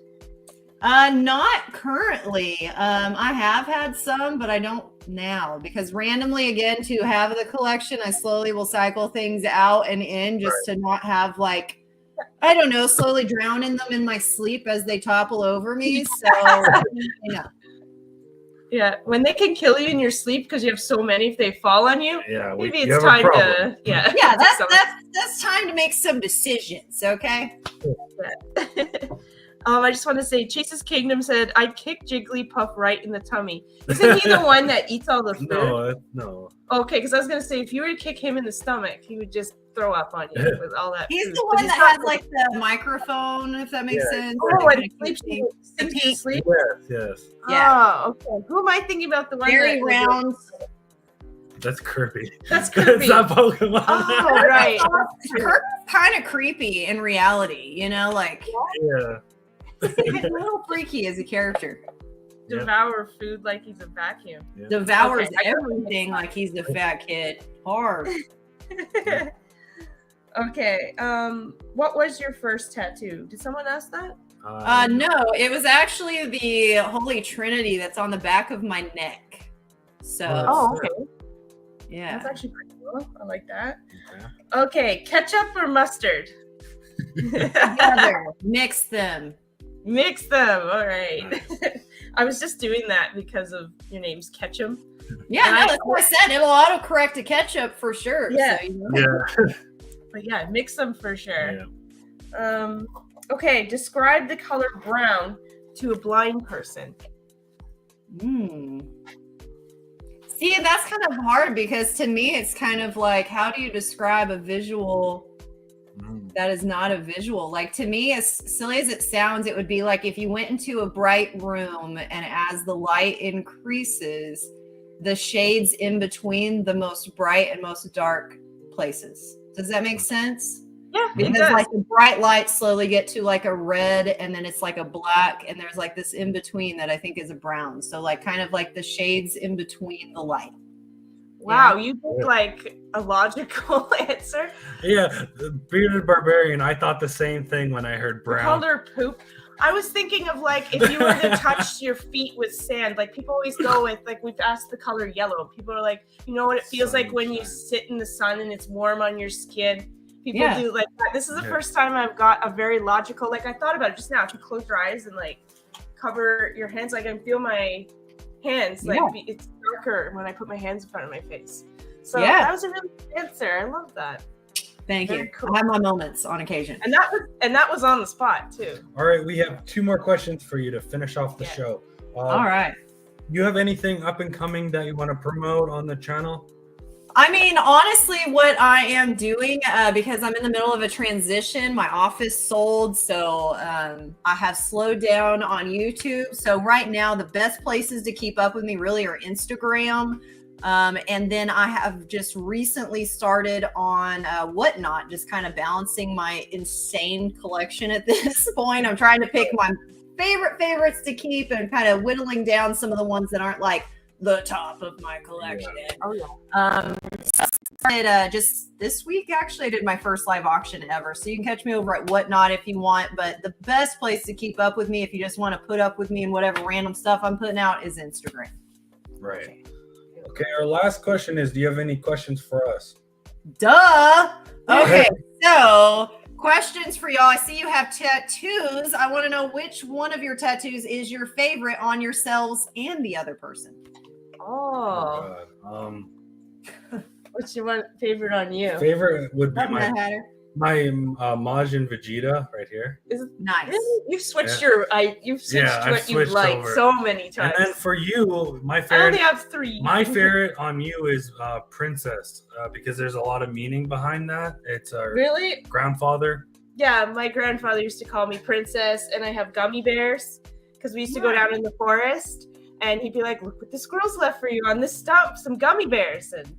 S3: Not currently. I have had some, but I don't now, because randomly, again, to have the collection, I slowly will cycle things out and in just to not have like, I don't know, slowly drown in them in my sleep as they topple over me. So, you know.
S2: Yeah, when they can kill you in your sleep because you have so many, if they fall on you,
S1: Yeah,
S2: maybe
S1: you
S2: it's
S1: have a
S2: time
S1: problem.
S2: to yeah.
S3: Yeah,
S2: So-
S3: that's time to make some decisions, okay?
S2: I just want to say, Chase's Kingdom said, I'd kick Jigglypuff right in the tummy. Isn't he the one that eats all the food?
S1: No.
S2: Okay, because I was going to say, if you were to kick him in the stomach, he would just throw up on you with all that
S3: He's
S2: food.
S3: the
S2: But
S3: one that
S2: not
S3: has like the microphone, if that makes
S1: Yeah.
S3: sense.
S2: Oh,
S3: Like,
S2: and
S3: kinda
S2: sleeps
S3: keeps
S2: sinks
S3: peak.
S2: to sleep?
S1: Yes.
S3: Yeah.
S2: Oh, okay. Who am I thinking about? The one
S3: very
S2: that
S3: round.
S1: That's Kirby.
S2: That's
S1: It's
S2: Kirby.
S1: not Pokemon.
S2: Oh, right.
S3: Kirby's kind of creepy in reality, you know, like
S1: Yeah.
S3: he's a little freaky as a character.
S1: Yeah.
S2: Devour food like he's a vacuum.
S3: Devours
S2: Okay, I got
S3: everything like he's the fat kid. Hard.
S2: Okay. What was your first tattoo? Did someone ask that?
S3: No, it was actually the Holy Trinity that's on the back of my neck. So
S2: Oh, okay. That's
S3: yeah.
S2: actually pretty cool. I like that.
S1: Okay.
S2: Okay, ketchup or mustard?
S3: Together, mix them.
S2: Mix them. All right.
S1: Nice.
S2: I was just doing that because of your name's Ketchum.
S3: Yeah,
S2: And
S3: no,
S2: I-
S3: that's what I said. It'll autocorrect to ketchup for sure.
S2: Yeah.
S3: So, you know.
S1: Yeah.
S2: But yeah, mix them for sure.
S1: Yeah.
S2: Okay, describe the color brown to a blind person.
S3: See, that's kind of hard because to me, it's kind of like, how do you describe a visual That is not a visual. Like, to me, as silly as it sounds, it would be like if you went into a bright room and as the light increases, the shades in between the most bright and most dark places. Does that make sense?
S2: Yeah, it
S3: Because
S2: does.
S3: like the bright lights slowly get to like a red, and then it's like a black, and there's like this in between that I think is a brown. So like kind of like the shades in between the light.
S2: Wow, you think like a logical answer?
S1: Yeah, Bearded Barbarian. I thought the same thing when I heard
S2: We
S1: brown.
S2: called her poop. I was thinking of like if you were to touch your feet with sand, like people always go with like we've asked the color yellow. People are like, you know what it feels like when you sit in the sun and it's warm on your skin. People do like that. This is the first time I've got a very logical. Like I thought about it just now. If you close your eyes and like cover your hands, like I can feel my hands. Like it's darker when I put my hands in front of my face. So that was a really good answer. I love that.
S3: Thank
S2: Very
S3: you.
S2: cool.
S3: I have my moments on occasion.
S2: And that was on the spot too.
S1: All right, we have 2 more questions for you to finish off the show.
S3: All right.
S1: You have anything up and coming that you want to promote on the channel?
S3: I mean, honestly, what I am doing, because I'm in the middle of a transition, my office sold, so I have slowed down on YouTube. So right now, the best places to keep up with me really are Instagram. And then I have just recently started on Whatnot, just kind of balancing my insane collection at this point. I'm trying to pick my favorites to keep and kind of whittling down some of the ones that aren't like the top of my collection.
S2: Oh yeah.
S3: Just this week, actually, I did my first live auction ever. So you can catch me over at Whatnot if you want. But the best place to keep up with me, if you just want to put up with me and whatever random stuff I'm putting out, is Instagram.
S1: Right. Okay, our last question is, do you have any questions for us?
S3: Duh. Okay, so questions for y'all. I see you have tattoos. I want to know which one of your tattoos is your favorite on yourselves and the other person.
S2: Oh.
S1: God.
S2: What's your one favorite on you?
S1: Favorite would be
S3: Mad Hatter.
S1: my Majin Vegeta right here.
S2: Is it
S3: Nice.
S2: You've switched
S1: Yeah.
S2: you've switched
S1: I've
S2: what you
S1: switched
S2: like
S1: over.
S2: so many times.
S1: And then for you, my
S2: I
S1: favorite.
S2: only have 3.
S1: My favorite on you is Princess, because there's a lot of meaning behind that. It's our
S2: Really?
S1: grandfather.
S2: Yeah, my grandfather used to call me Princess, and I have gummy bears because we used to go down in the forest, and he'd be like, "Look what the squirrels left for you on this stump, some gummy bears." And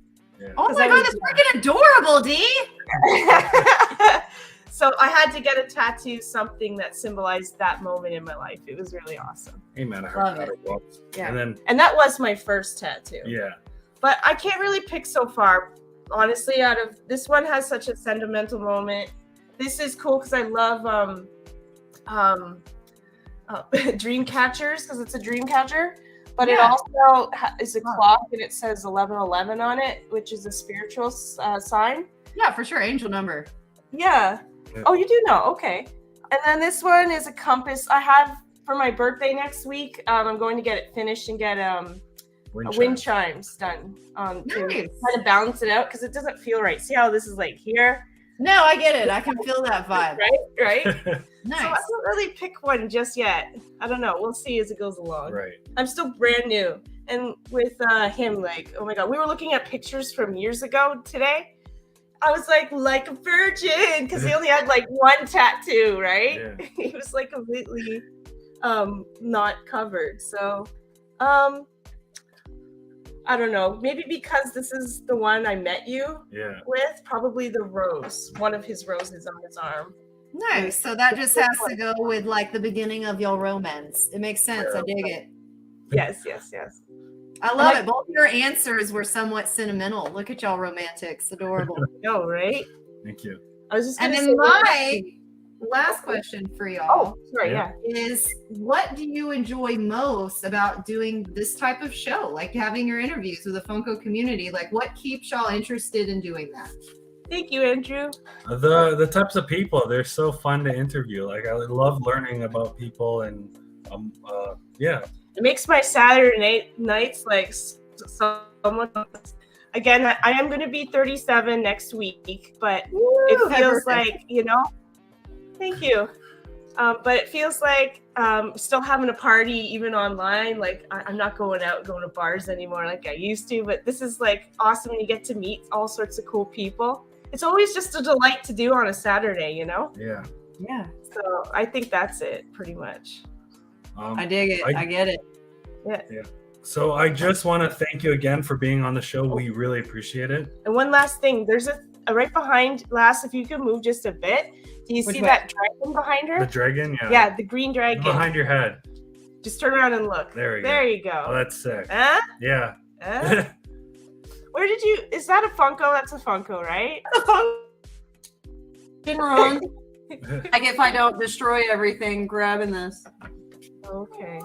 S3: Oh my God, that's freaking adorable, D.
S2: so I had to get a tattoo, something that symbolized that moment in my life. It was really awesome.
S1: Hey man, I
S3: Love
S1: heard
S3: it.
S1: that.
S2: Yeah.
S1: And
S2: And that was my first tattoo.
S1: then
S2: But I can't really pick so far. Honestly, out of this one has such a sentimental moment. This is cool because I love dream catchers because it's a dream catcher. But it also is a clock and it says 1111 on it, which is a spiritual sign.
S3: Yeah, for sure. Angel number.
S2: Yeah. Oh, you do know. Okay. And then this one is a compass. I have for my birthday next week. I'm going to get it finished and get wind chimes done to kind of balance it out because it doesn't feel right. See how this is like here?
S3: No, I get it. I can feel that vibe.
S2: Right?
S3: Nice.
S2: So I don't really pick one just yet. I don't know. We'll see as it goes along.
S1: Right.
S2: I'm still brand new. And with him, like, oh my God, we were looking at pictures from years ago today. I was like a virgin because he only had like one tattoo, right?
S1: Yeah.
S2: He was like completely not covered. So I don't know. Maybe because this is the one I met you with, probably the rose, one of his roses on his arm.
S3: Nice. So that just has to go with like the beginning of your romance. It makes sense. I dig it.
S2: Yes.
S3: I love it. Both your answers were somewhat sentimental. Look at y'all romantics. Adorable.
S2: No, right?
S1: Thank you.
S2: I was just
S3: And
S2: gonna
S3: then
S2: say
S3: my last question for y'all is what do you enjoy most about doing this type of show? Like having your interviews with the Funko community? Like what keeps y'all interested in doing that?
S2: Thank you, Andrew.
S1: The types of people, they're so fun to interview. Like I love learning about people and
S2: It makes my Saturday nights like someone. Again, I am going to be 37 next week, but it feels like, thank you. But it feels like still having a party even online. Like I'm not going to bars anymore like I used to, but this is like awesome. You get to meet all sorts of cool people. it's always just a delight to do on a Saturday, you know?
S1: Yeah.
S3: Yeah.
S2: So I think that's it pretty much.
S3: I dig it. I get it.
S2: Yeah.
S1: So I just want to thank you again for being on the show. We really appreciate it.
S2: And one last thing, there's a right behind Lass, if you could move just a bit. Do you
S3: Which
S2: see
S3: way?
S2: that dragon behind her?
S1: The dragon, yeah.
S2: Yeah, the green dragon.
S1: Behind your head.
S2: Just turn around and look.
S1: There you go.
S2: There you go.
S1: Oh, that's sick.
S2: Huh?
S1: Yeah.
S2: Huh? Where did you? Is that a Funko? That's a Funko, right?
S5: Wrong. Like if I don't destroy everything, grabbing this.
S2: Okay.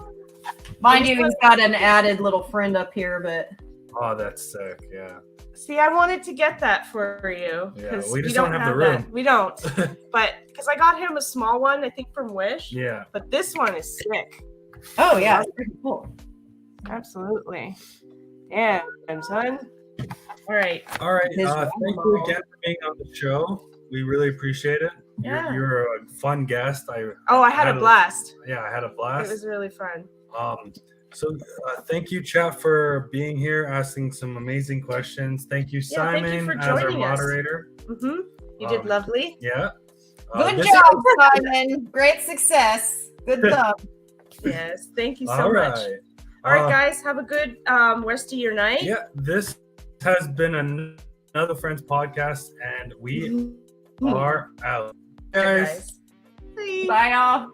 S3: Mind you, he's got an added little friend up here, but
S1: Oh, that's sick. Yeah.
S2: See, I wanted to get that for you.
S1: Yeah,
S2: 'cause
S1: we just don't have the room.
S2: that. We don't. But because I got him a small one, I think from Wish.
S1: Yeah.
S2: But this one is sick.
S3: oh yeah, it's pretty cool.
S2: Absolutely. Yeah, son. All right.
S1: All right.
S3: His
S1: Thank you again for being on the show. We really appreciate it.
S2: Yeah.
S1: You're a fun guest.
S2: I had a blast.
S1: Yeah, I had a
S2: It
S1: blast.
S2: was really fun.
S1: So thank you, chat, for being here, asking some amazing questions. Thank you,
S2: Yeah, thank you
S1: Simon,
S2: for
S1: as our
S2: joining us.
S1: moderator.
S2: Mm-hmm. You did lovely.
S1: Yeah.
S3: Good
S1: this-
S3: job, Simon. Great success. Good job.
S2: Yes. Thank you so
S1: All
S2: much.
S1: right.
S2: All right, guys. Have a good rest of your night.
S1: Yeah, this has been another Friends podcast, and we are out.
S2: Bye,
S1: Guys.
S2: guys. Bye.
S3: Bye, y'all.